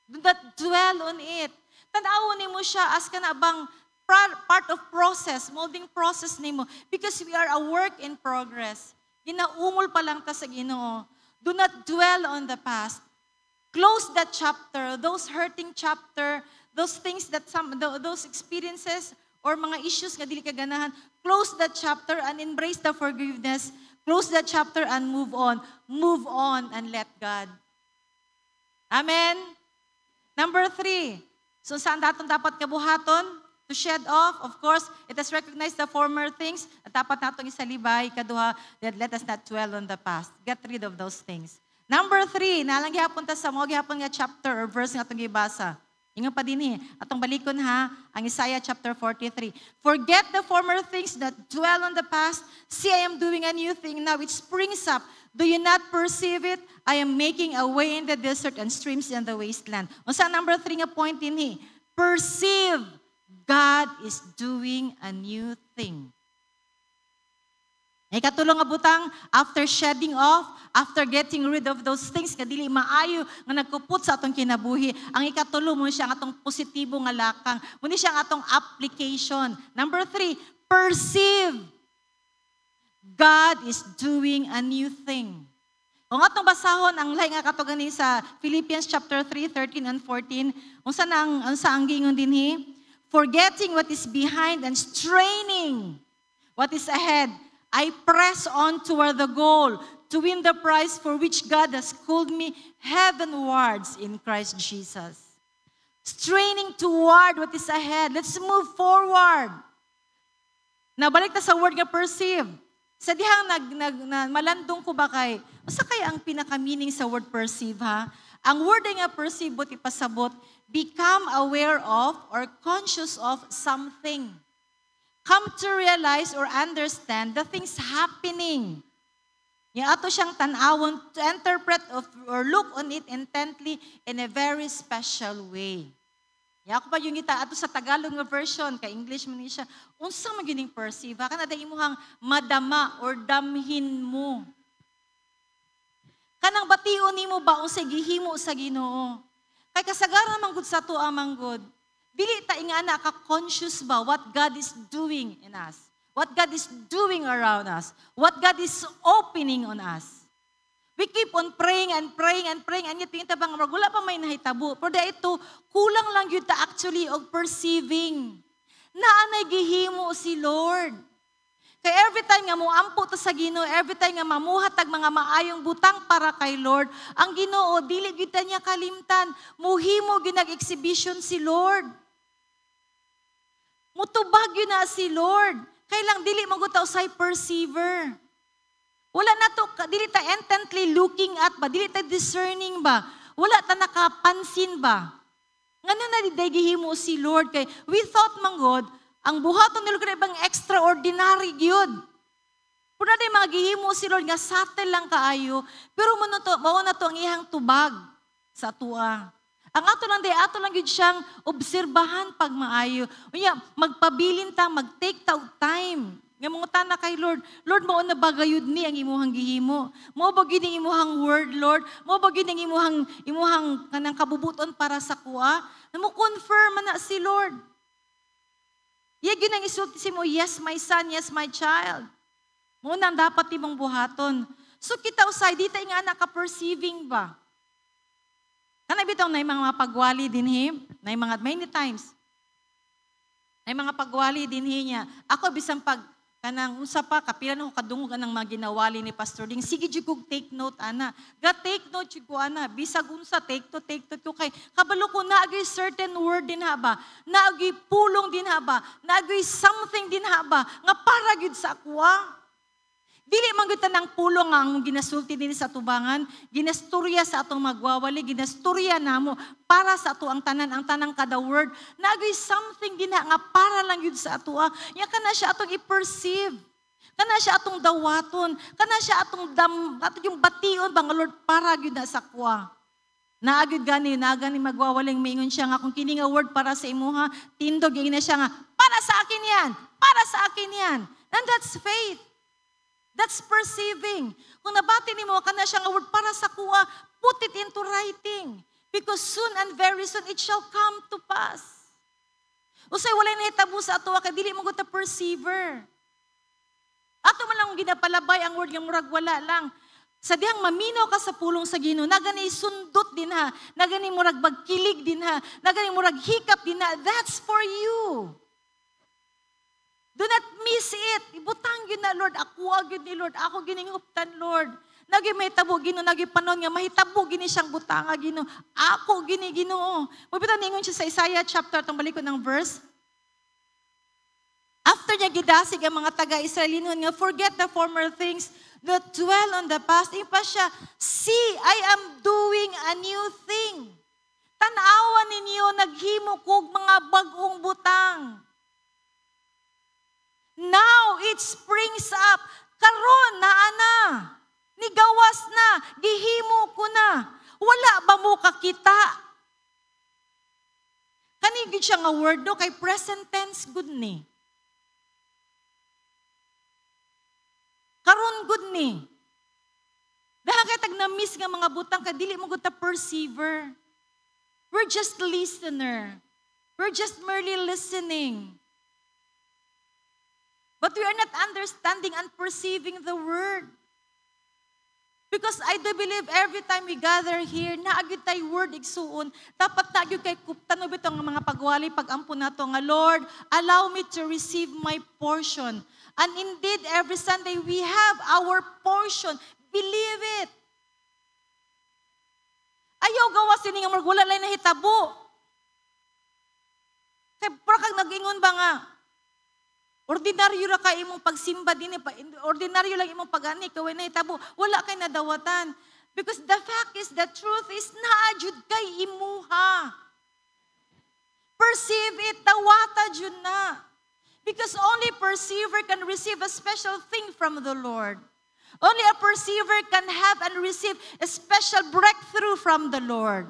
Do not dwell on it. Tanaw nimo siya as kanabang part of process, molding process nimo, because we are a work in progress. Ginaumol pa lang ta sa Ginoo. Do not dwell on the past. Close that chapter, those hurting chapter, those things those experiences or mga issues nga dili ka ganahan, close that chapter and embrace the forgiveness. Close that chapter and move on. Move on and let God. Amen? Number 3. So saan dapat kabuhaton? To shed off, of course, it has recognized the former things. At dapat natong isalibay, kaduha, that let us not dwell on the past. Get rid of those things. Number 3, nalang gihapon ta sa mo, gihapon nga chapter or verse nga itong gibasa. Ingon pa din atong balikon ha, ang Isaiah chapter 43. Forget the former things that dwell on the past. See, I am doing a new thing. Now it springs up. Do you not perceive it? I am making a way in the desert and streams in the wasteland. Unsa number 3 nga point din perceive. God is doing a new thing. Ikatulong nga butang, after shedding off, after getting rid of those things, kadili maayo nga nagkupot sa atong kinabuhi, ang ikatulong mo siya ang atong positibo nga lakang, muna siya ang atong application. Number 3, perceive. God is doing a new thing. Kung atong basahon, ang lahi nga katugani sa Philippians chapter 3, 13 and 14, unsa ang gingon dinhi? Forgetting what is behind and straining what is ahead, I press on toward the goal to win the prize for which God has called me heavenwards in Christ Jesus. Straining toward what is ahead. Let's move forward. Nabalik ta sa word nga perceive. Sa dihang malandong ko ba kay, masa kaya ang pinaka-meaning sa word perceive ha? Ang word nga perceive, buti pasabot, become aware of or conscious of something. Come to realize or understand the things happening. Yung ato siyang tanawon to interpret or look on it intently in a very special way. Yung ako pa yung ato sa Tagalog nga version, kay English man siya, unsa magining perceive, kana da imuhang madama or damhin mo. Kanang bation nimo ba unsay gihimo sa Ginoo. Kay kasagaran man gud sa to manggod. Dili ta ingana ka conscious ba what God is doing in us? What God is doing around us? What God is opening on us? We keep on praying and praying and praying and yet tingin ta bang wala pa may nahitabo. Pero ito kulang lang yun ta actually of perceiving. Naanay gihimo si Lord. Kaya every time nga muampo ta sa Ginoo, every time nga mamuhatag mga maayong butang para kay Lord, ang Ginoo dili gyud niya kalimtan, muhimo gyud nag-exhibition si Lord. Mutubag yun na si Lord. Kailang dili magutaw say perceiver. Wala na to, dili ta intently looking at ba, dili ta discerning ba, wala ta nakapansin ba. Ngano na di gihimo si Lord kay we thought man God, ang buhaton ni Lord ibang extraordinary gyud. Pero na mga gihimo si Lord nga subtle lang kaayo, pero mao na to ang iyang tubag sa tua. Ang ato lang gyud siyang obserbahan pag maayo. Unya magpabilin ta, mag-take ta og time. Nga mangutan na kay Lord, Lord mao na bagayud ni ang imuhang gihimo. Mao ba gyud ang imuhang word, Lord? Mao ba gyud ang imuhang kanang kabubuton para sa kuha? Namo confirm na si Lord. Iya gyud ang isulti mo, yes my son, yes my child. Mao nang dapat imong buhaton. So kita usay dita nga anak ka perceiving ba? Kanay bitaw na mga pagwali dinhi, na mga many times. Na mga pagwali dinhi niya. Ako bisang pag kanang usa pa kapila na ko kadungog anang mga ginawali ni Pastor Ding. Sige jud kog take note ana. Ga take note jud ko ana. Bisag unsa take to kay kabalo ko naagi certain word din haba. Naagi pulong din haba. Naagi something din haba nga para gid sa akwa. Dili man gyud tanang pulong nga ang ginasulti din sa tubangan, ginasturya sa atong magwawali, ginasturya namo para sa ato ang tanang kada word. Naagi something din nga para lang gyud sa ato. Ya kana siya atong i-perceive. Kana siya atong dawaton, kana siya atong ato yung bation bang Lord para gyud na sa kwa. Naagid gani magwawaling mingon siya nga kung kini nga word para sa imuha, tindog yung na siya nga para sa akin yan. Para sa akin yan. And that's faith. That's perceiving. Kung nabati ni mo, kana siya nga word para sa kuha, put it into writing. Because soon and very soon, it shall come to pass. Usay, walay nahitabo sa ato, kaya dili mo gud ta perceiver. Ato man lang ginapalabay ang word nga murag wala lang. Sa dihang maminaw ka sa pulong sa Ginoo, nagani sundot din ha, nagani murag bagkilig din ha, nagani murag hikap din ha, that's for you. Do not miss it. Ibutang yun na, Lord. Ako agad ni Lord. Ako gininguptan, Lord. Nagi may tabo, Ginoo. Nagi panon nga, mahitabo, gini siyang butanga, Ginoo. Ako, Ginoo. Mabitan ningon siya sa Isaiah chapter, itong balik ko ng verse. After niya gidasig ang mga taga-Israelinon nga, forget the former things that dwell on the past. Ipa siya, see, I am doing a new thing. Tanawan ninyo, naghimo kog mga bagong butang. Now it springs up. Karon na ana. Nigawas na. Gihimo ko na. Wala ba mo kakita? Kanigid siya nga word do kay present tense good ni. Karon good ni. Dahil kay tag na-miss nga mga butang kadili mo gud ta perceiver. We're just listener. We're just merely listening. But we are not understanding and perceiving the word. Because I do believe every time we gather here, naagid tay word igsuon, dapat naagid kay kuptan bitaw nga mga pagwali pag-ampo nato nga Lord, allow me to receive my portion. And indeed every Sunday we have our portion. Believe it. Ayaw gawas ini nga wala lay nahitabo. Kay pero kag nag-ingon ba nga ordinaryo ra kay imong pagsimba dinhi, ordinaryo lang imong pag-ani kaway nahitabo, wala kay nadawatan. Because the fact is, the truth is, naa jud kay imuha. Perceive it, dawata jud na. Because only perceiver can receive a special thing from the Lord. Only a perceiver can have and receive a special breakthrough from the Lord.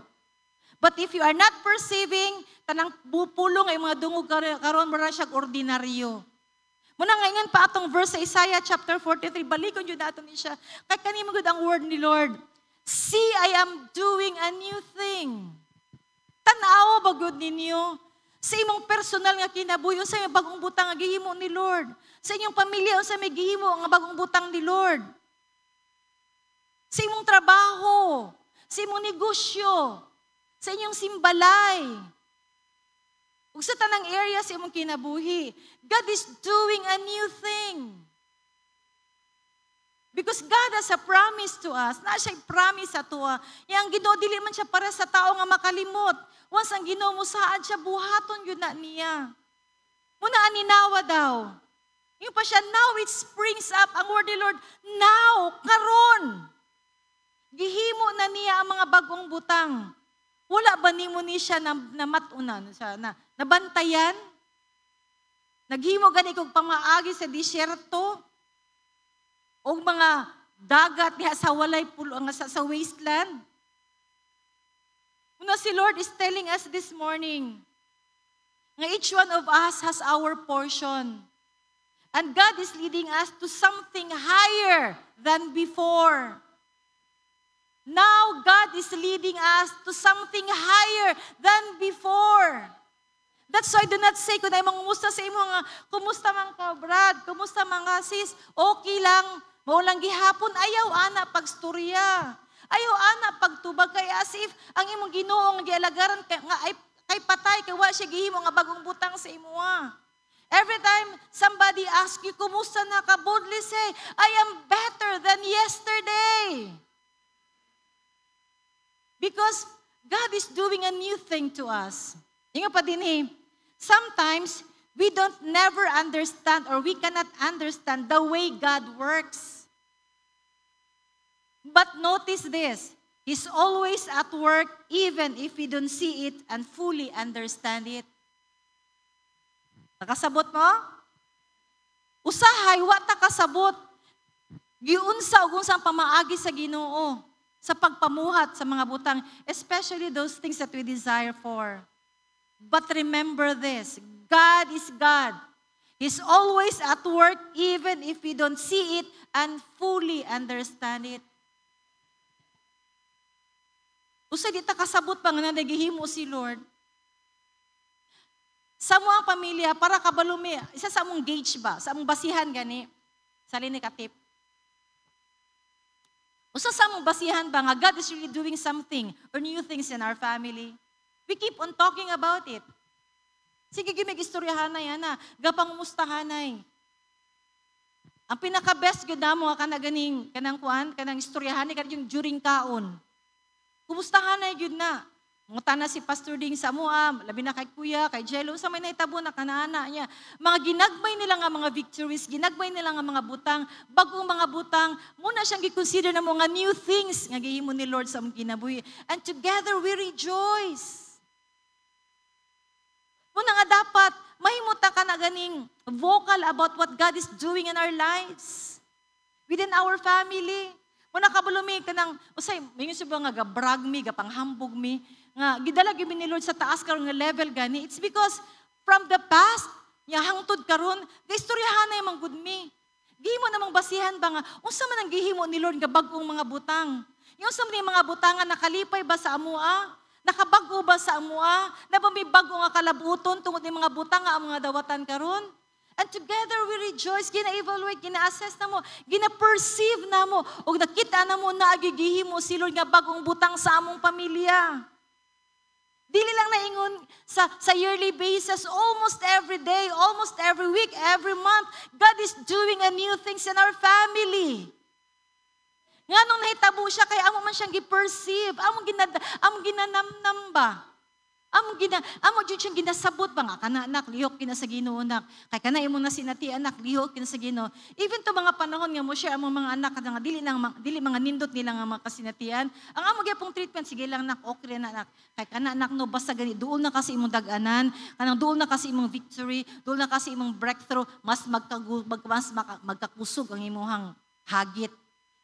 But if you are not perceiving, tanang bupulong ay mga dungog karon mura siya ordinaryo. Muna ngayon pa atong verse sa Isaiah chapter 43, balikon yun natin siya. Kaya kanimo gud ang word ni Lord. See, I am doing a new thing. Tanaw ba gud ninyo? Sa imong personal nga kinabuhi, unsa may bagong butang nga gihimo ni Lord. Sa inyong pamilya, unsa may gihimo nga bagong butang ni Lord. Sa imong trabaho, sa imong negosyo, sa inyong simbalay, ug sa tanang area sa imong kinabuhi, God is doing a new thing. Because God has a promise to us. Na siya promise ato. Yang Ginoo dili man siya para sa tao nga makalimot. Once ang Ginoo mo saad siya, buhaton yun na niya. Muna aninawa daw. Yung pa siya, now it springs up. Ang word ni Lord, now, karon. Gihimo na niya ang mga bagong butang. Wala ba nimo ni siya na matunan siya, na nabantayan? Naghimo gani kog pamaagi sa disyerto? O mga dagat niya sa walay pulo, sa wasteland. Una si Lord is telling us this morning, nga each one of us has our portion. And God is leading us to something higher than before. Now God is leading us to something higher than before. That's why do not say, kung ay mangumusta sa imo nga, kumusta man ka, Brad, kumusta mga sis, okay lang, maulang gihapon, ayaw ana pagstorya. Ayaw ana pagtubag kay as if ang imong Ginoo nga gialagaran kay patay kay wa siya gihimo nga bagong butang sa imuha. Every time somebody asks you, kumusta na ka, boldly say, I am better than yesterday. Because God is doing a new thing to us. Yung pa din sometimes we don't never understand or we cannot understand the way God works. But notice this, He's always at work even if we don't see it and fully understand it. Nakasabot mo? Usahay, wa ta kasabot. Giunsa ug unsang pamaagi sa Ginoo sa pagpamuhat sa mga butang, especially those things that we desire for. But remember this, God is God. He's always at work even if we don't see it and fully understand it. Usa di ta kasabot pa nga nagihimo si Lord. Sa mga pamilya, para kabalumi, isa sa among gauge ba, sa among basihan gani, sali ni katip. Usa sa among basihan ba nga God is really doing something or new things in our family. We keep on talking about it. Sige, gimig istoryahanay, ana. Gapang mustahanay. Ang pinaka-best gud namo kana ganing kanang kuan, kanang istoryahanay kan yung during kaon. Kumustahanay gud na. Mungutan na si Pastor Ding sa mua, labi na kay Kuya, kay Jello, sa may naitabo na kanana niya. Mga ginagmay nila nga mga victories, ginagmay nila nga mga butang, bagong mga butang, muna siyang gikonsider na mga new things nga gihimo ni Lord sa among kinabuhi. And together we rejoice. Muna nga dapat, mahimuta ka na ganing vocal about what God is doing in our lives. Within our family. Muna kabulumi ka ng, usay, may yung sabi nga, gabrag mi, gapanghambog mi, nga, gidala gyud ni Lord sa taas karon nga level gani. It's because from the past, nya hangtod karon, gaistoryahan na yung good mi. Gihimo namang basihan ba nga, unsa man ang gihimo ni Lord nga bagong mga butang? Yung sa mga butangan nakalipay ba sa amua? Nakabago ba sa amua? Nabamibago nga kalabuton tungod ni mga butang nga ang mga dawatan karon? And together we rejoice, gina-evaluate, gina-assess na mo, gina-perceive na mo, o nakita na mo na agigihimo si Lord nga bagong butang sa among pamilya. Dili lang naingon sa yearly basis, almost every day, almost every week, every month, God is doing a new things in our family. Nga nung nahitabo siya, kaya amo man siyang gi-perceive, amo ginanamnam ba? Amo dyan siyang ginasabot ba nga, kana anak, lihok kina sa Ginoo anak. Kaya kana imo na sinati anak, lihok kina sa Ginoo. Even to mga panahon nga mo share amo mga anak, nga dili mga nindot nila nga mga kasinatian. Ang amo gyapong treatment, sige lang anak, okay na anak. Kaya kana anak no, basta gani, doon na kasi imong daganan, kanang doon na kasi imong victory, doon na kasi imong breakthrough, mas magkakusog ang imuhang hagit.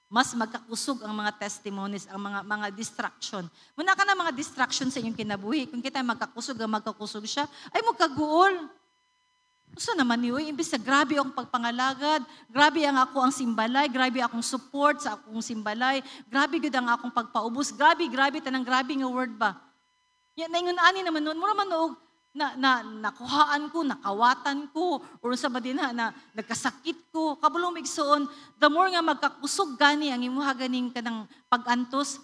Mas magkakusog ang mga testimonies, ang mga distraction. Muna ka na mga distraction sa inyong kinabuhi. Kung kita magkakusog siya, ay magkaguol. Gusto naman niyo, imbis na grabe akong pagpangalagad, grabe ang ako ang simbalay, grabe akong support sa akong simbalay, grabe gud ang akong pagpaubos, grabe, tanang grabe nga word ba. Yan na ingon ani naman noon, mura man og nakuhaan ko, nakawatan ko, or sa badina na nagkasakit ko, kabulong migsoon, the more nga magkakusog gani ang imuha ganing kanang pag-antos,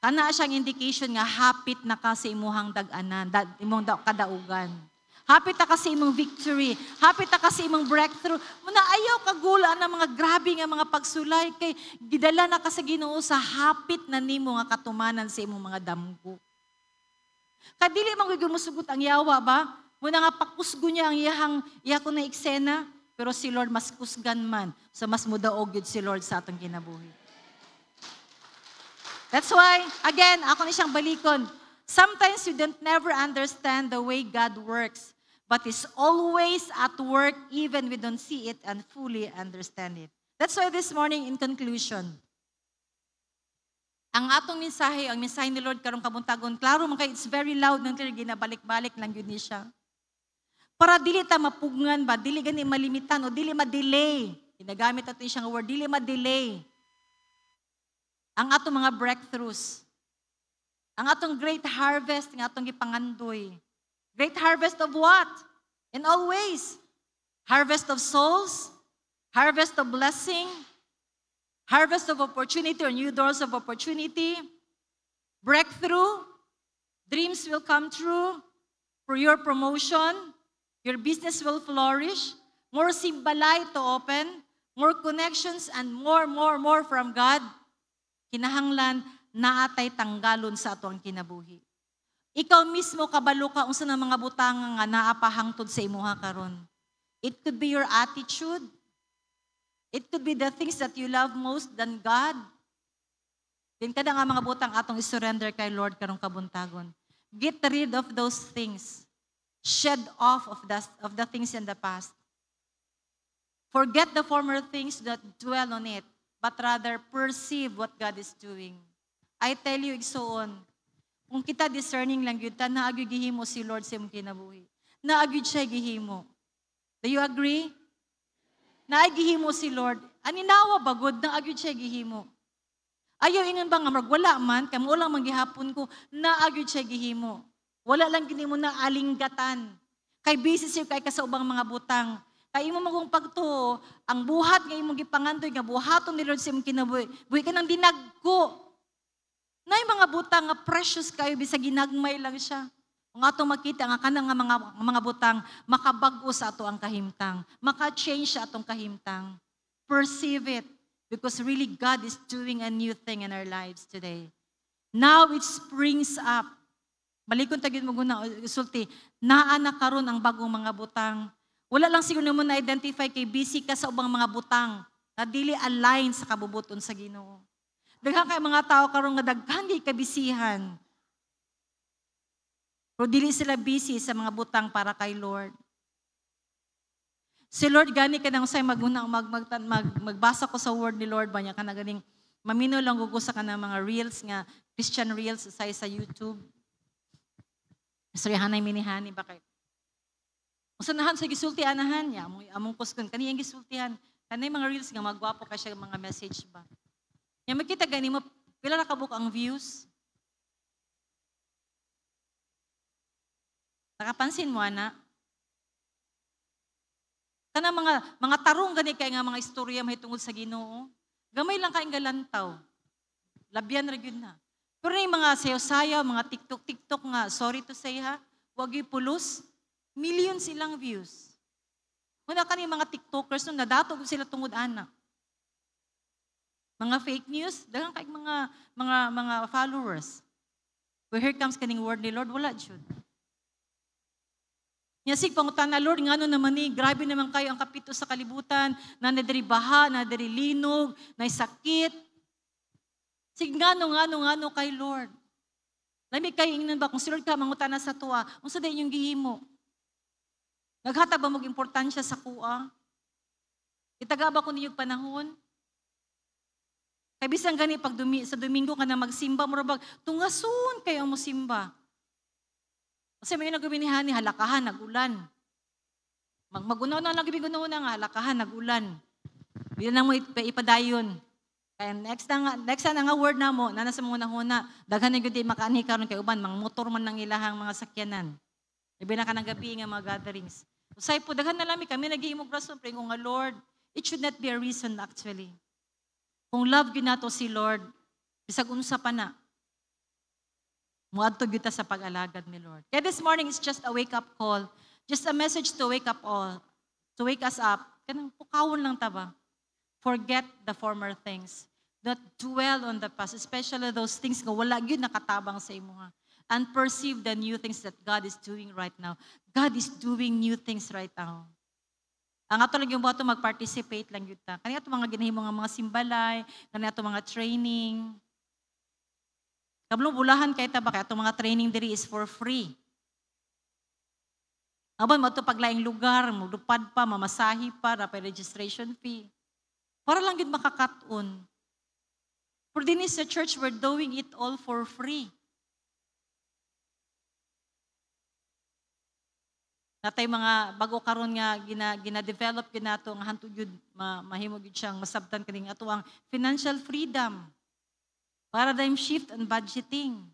kana siyang indication nga hapit na ka sa imuhang dag-anan, imong kadaugan. Hapit na ka sa imong victory, hapit na ka sa imong breakthrough. Muna ayaw kagula ng mga grabe nga mga pagsulay, kay gidala na ka sa Ginoo sa hapit na nimo nga katumanan sa imong mga damgo. Kadili man gyud musugot ang yawa ba? Muna nga pakusgo niya ang iyako na eksena, pero si Lord mas kusgan man. So mas mudaog gyud si Lord sa atong kinabuhi. That's why, again, ako ni siyang balikon. Sometimes we don't never understand the way God works, but is always at work even we don't see it and fully understand it. That's why this morning in conclusion, ang atong mensahe, ang mensahe ni Lord karong kabuntagon, klaro man kay it's very loud nang clear, ginabalik-balik lang yun ni siya. Para dili ta mapugngan ba, dili gani malimitan o dili ma-delay. Ginagamit natin siyang word, dili ma-delay. Ang atong mga breakthroughs. Ang atong great harvest, ang atong gipangandoy. Great harvest of what? In all ways. Harvest of souls, harvest of blessing, harvest of opportunity or new doors of opportunity, breakthrough, dreams will come true for your promotion, your business will flourish, more simbalay to open, more connections and more from God. Kinahanglan naatay tanggalon sa ato ang kinabuhi. Ikaw mismo kabalo ka unsa na mga butang nga naapahangtod sa imuha karon. It could be your attitude. It could be the things that you love most than God. Din kada nga mga butang atong isurrender kay Lord karong kabuntagon. Get rid of those things. Shed off of the things in the past. Forget the former things, that dwell on it, but rather perceive what God is doing. I tell you, igsoon, kung kita discerning lang yun, naagyo gihimo si Lord sa imong kinabuhi. Naagyo siya gihimo. Do you agree? Naagihimo si Lord. Aninawa bagod na agyo siya gihimo. Ayaw ingon ba nga wala man, kay mo lang manggihapon ko, naagyo siya gihimo. Wala lang gini mo na alinggatan. Kay busy siya kay sa ubang mga butang. Kay imo magong pagtuo, ang buhat nga imong gipangandoy nga buhaton ni Lord sa imong kinabuhi. Buhi ka nang dinagko. Nay mga butang nga precious kayo bisag ginagmay lang siya. Kung atong makita nga kanang mga butang makabag-o sa ato ang kahimtang, maka-change sa atong kahimtang. Perceive it because really God is doing a new thing in our lives today. Now it springs up. Balikon tagid mo guna sulti, naa na karon ang bagong mga butang. Wala lang siguro mo na-identify kay busy ka sa ubang mga butang na dili align sa kabubuton sa Ginoo. Daghang kay mga tao karon nga daghan gyud kabisihan. Pero dili sila busy sa mga butang para kay Lord. Si Lord gani ka nang say magbasa ko sa word ni Lord ba niya kana ganing mamino lang ko sa kanang mga reels nga Christian reels sa YouTube. Sorry hanay minihani ba kay. Usanahan sa gisulti anahan niya among kuskon kaniyang gisultihan kanay mga reels nga magwapo ka siya mga message ba. Nya makita gani mo pila ra ka book ang views. Nakapansin mo, ana? Kana mga tarong gani kay nga mga istorya mahitungod sa Ginoo. Gamay lang kaing galantaw. Labyan ra gyud na. Pero yung mga sayo-sayo, mga TikTok nga, sorry to say ha, wag yung pulos, millions silang views. Muna ka mga TikTokers nung nadatog sila tungod ana. Mga fake news, daghang kaing mga followers. But here comes kaning word ni Lord, wala jud. Nyasig pangutan na Lord, ngano naman ni, grabe naman kayo ang kapito sa kalibutan, na nadiri baha, nadiri linog, na sakit. Sig ngano kay Lord. Lami kayo ingnan ba, kung si Lord ka mangutan na sa tuwa, kung sa dayon yung gihimo. Naghatag ba mong importansya sa kuha? Itaga ba kung ninyong panahon? Kaya bisang gani, pag sa Domingo ka na magsimba, murabag, tungasun kayo ang musimba. Kasi may nagubinihan ni halakahan, nagulan. Magunaw na lang gibigunaw na nga, halakahan, nagulan. Hindi na mo ipadayon. Kaya next na nga word na mo, na nasa muna-huna, daghan na yun di makaani karon kay uban, mga motor man ng ilahang mga sakyanan. Ibi na ka ng gabi nga mga gatherings. Usay po, daghan na lang kami nag-iimog rason, pero nga Lord, it should not be a reason actually. Kung love yun nato si Lord, bisag unsa pa na, muadto gyud ta sa pag-alagad ni Lord. Kaya this morning is just a wake-up call. Just a message to wake us up. Kanang pukawon lang ta ba? Forget the former things. Not dwell on the past, especially those things nga wala gyud nakatabang sa imo ha. And perceive the new things that God is doing right now. God is doing new things right now. Ang ato lang yung buhato mag-participate lang yun ta. Kanya ito mga ginahimo nga mga simbalay, kanya ito mga training. Kablong bulahan kay ta ba, kaya ito mga training diri is for free. Aban mo ito paglaing lugar, lupad pa, mamasahi pa, na registration fee. Para lang yun makakaton. For din is sa church, we're doing it all for free. Natay mga bago karon nga gina-develop gyud nato nga hantud gyud mahimo gyud siyang masabtan kaning ato ang financial freedom. Paradigm shift and budgeting.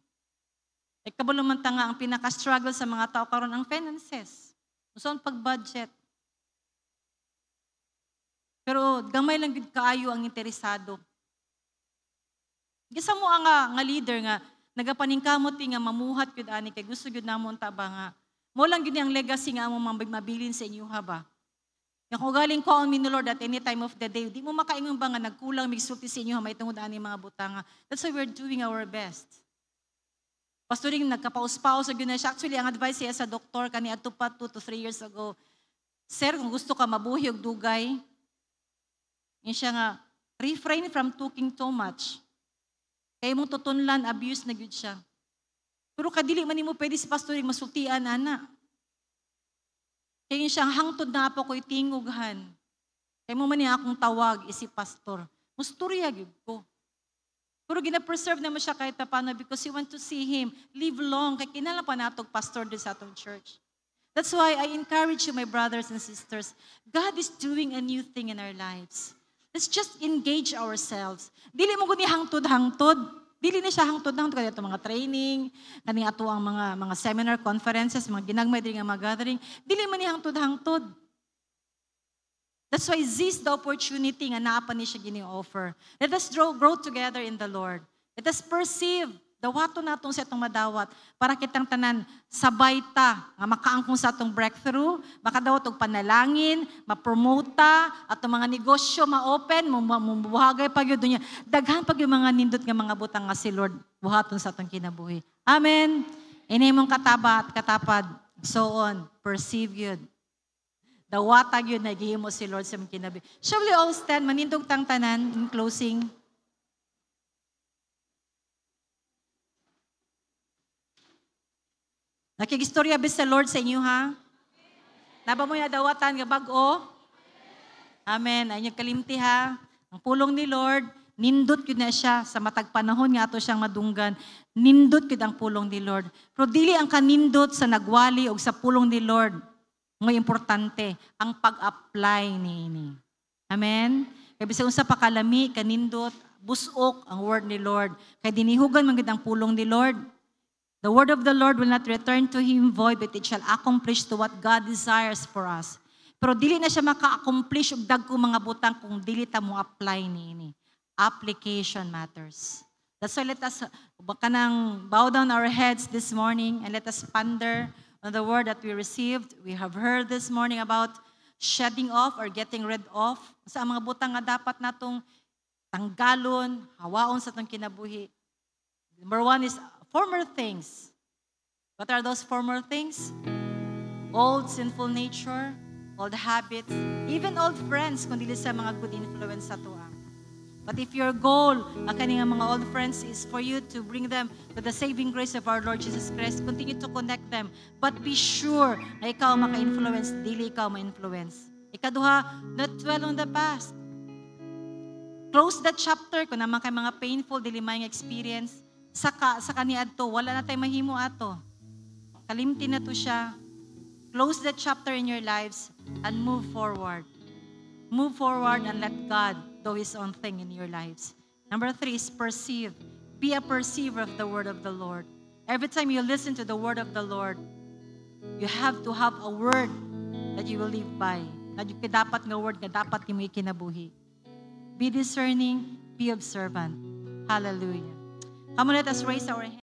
Kabalo man ta nga ang pinaka-struggle sa mga tao karon ang finances. Uson pag-budget. Pero gamay lang gyud kaayo ang interesado. Gisa mo nga leader nga nagapaningkamot nga mamuhat gyud ani kay gusto gyud namon ta ba nga mo lang gini ang legacy nga mo mabilin sa inyo ha ba? Yang kung galing ko on me no Lord at any time of the day, di mo makaingon ba nga nagkulang migsulti sa inyo ha may tungod ani mga butanga. That's why we're doing our best. Pastoring nagkapaus-paus sa na siya. Actually, ang advice siya sa doktor kani adto pa 2 to 3 years ago. Sir, kung gusto ka mabuhi og dugay, yun siya nga, refrain from talking too much. Kaya mong tutunlan, abuse na gyud siya. Pero kadili man nimo pwede si pastoring masultian ana. Kaya siyang hangtod na po ko'y tingughan. Kaya mo man niya akong tawag isi pastor. Musturya gyud ko. Pero gina-preserve naman siya kahit paano because you want to see him live long. Kaya kinala pa natog pastor din sa atong church. That's why I encourage you, my brothers and sisters. God is doing a new thing in our lives. Let's just engage ourselves. Dili mo guni hangtod-hangtod. Dili na siya hangtod-hangtod kaya ito mga training, kani ato ang mga seminar, conferences, mga ginagmay din nga mga gathering. Dili man ni hangtod-hangtod. That's why this the opportunity nga naa pa ni siya gini-offer. Let us grow together in the Lord. Let us perceive dawato natong sa itong madawat para kitang tanan sabay ta nga makaangkong sa atong breakthrough, makadawat og panalangin, ma-promote ta, atong mga negosyo ma-open, mabuhagay pa gyud niya. Daghan pa gyud mga nindot nga mga butang nga si Lord buhaton sa atong kinabuhi. Amen. Inimong katapad, so on, perceive yun. Dawatag yun na gihimo si Lord sa among kinabuhi. Shall we all stand manindog tang tanan in closing? Nakigistorya bis sa Lord sa inyo, ha? Naba mo yung adawatan nga bag-o? Amen. Ay yung kalimti, ha? Ang pulong ni Lord, nindot yun na siya sa matag panahon nga ato siyang madunggan. Nindot yun ang pulong ni Lord. Pero dili ang kanindot sa nagwali o sa pulong ni Lord. Ng importante, ang pag-apply ni ini. Amen? Kaya bisag unsa pakalami, kanindot, busok ang word ni Lord. Kaya dinihugan magid ang pulong ni Lord. The word of the Lord will not return to Him void, but it shall accomplish to what God desires for us. Pero dili na siya maka-accomplish og dagko mga butang kung dili ta mo apply niini. Application matters. That's why let us kanang bow down our heads this morning and let us ponder on the word that we received. We have heard this morning about shedding off or getting rid of. Sa mga butang nga dapat natong tanggalon, hawaon sa atong kinabuhi. Number 1 is former things. What are those former things? Old sinful nature, old habits, even old friends kung dili sa mga good influence sa tuwa. But if your goal, kani nga mga old friends is for you to bring them to the saving grace of our Lord Jesus Christ, continue to connect them. But be sure na ikaw maka-influence, dili ikaw ma-influence. Ikaduha, not dwell on the past. Close that chapter kung naman kay mga painful, dili may experience. Sa kaniadto, wala na tayo mahimo ato. Kalimti na to siya. Close that chapter in your lives and move forward. Move forward and let God do His own thing in your lives. Number 3 is perceive. Be a perceiver of the word of the Lord. Every time you listen to the word of the Lord, You have to have a word that you will live by. Na dapat nga word na dapat mo ikinabuhi. Be discerning, be observant. Hallelujah. Come on, let us raise our hands.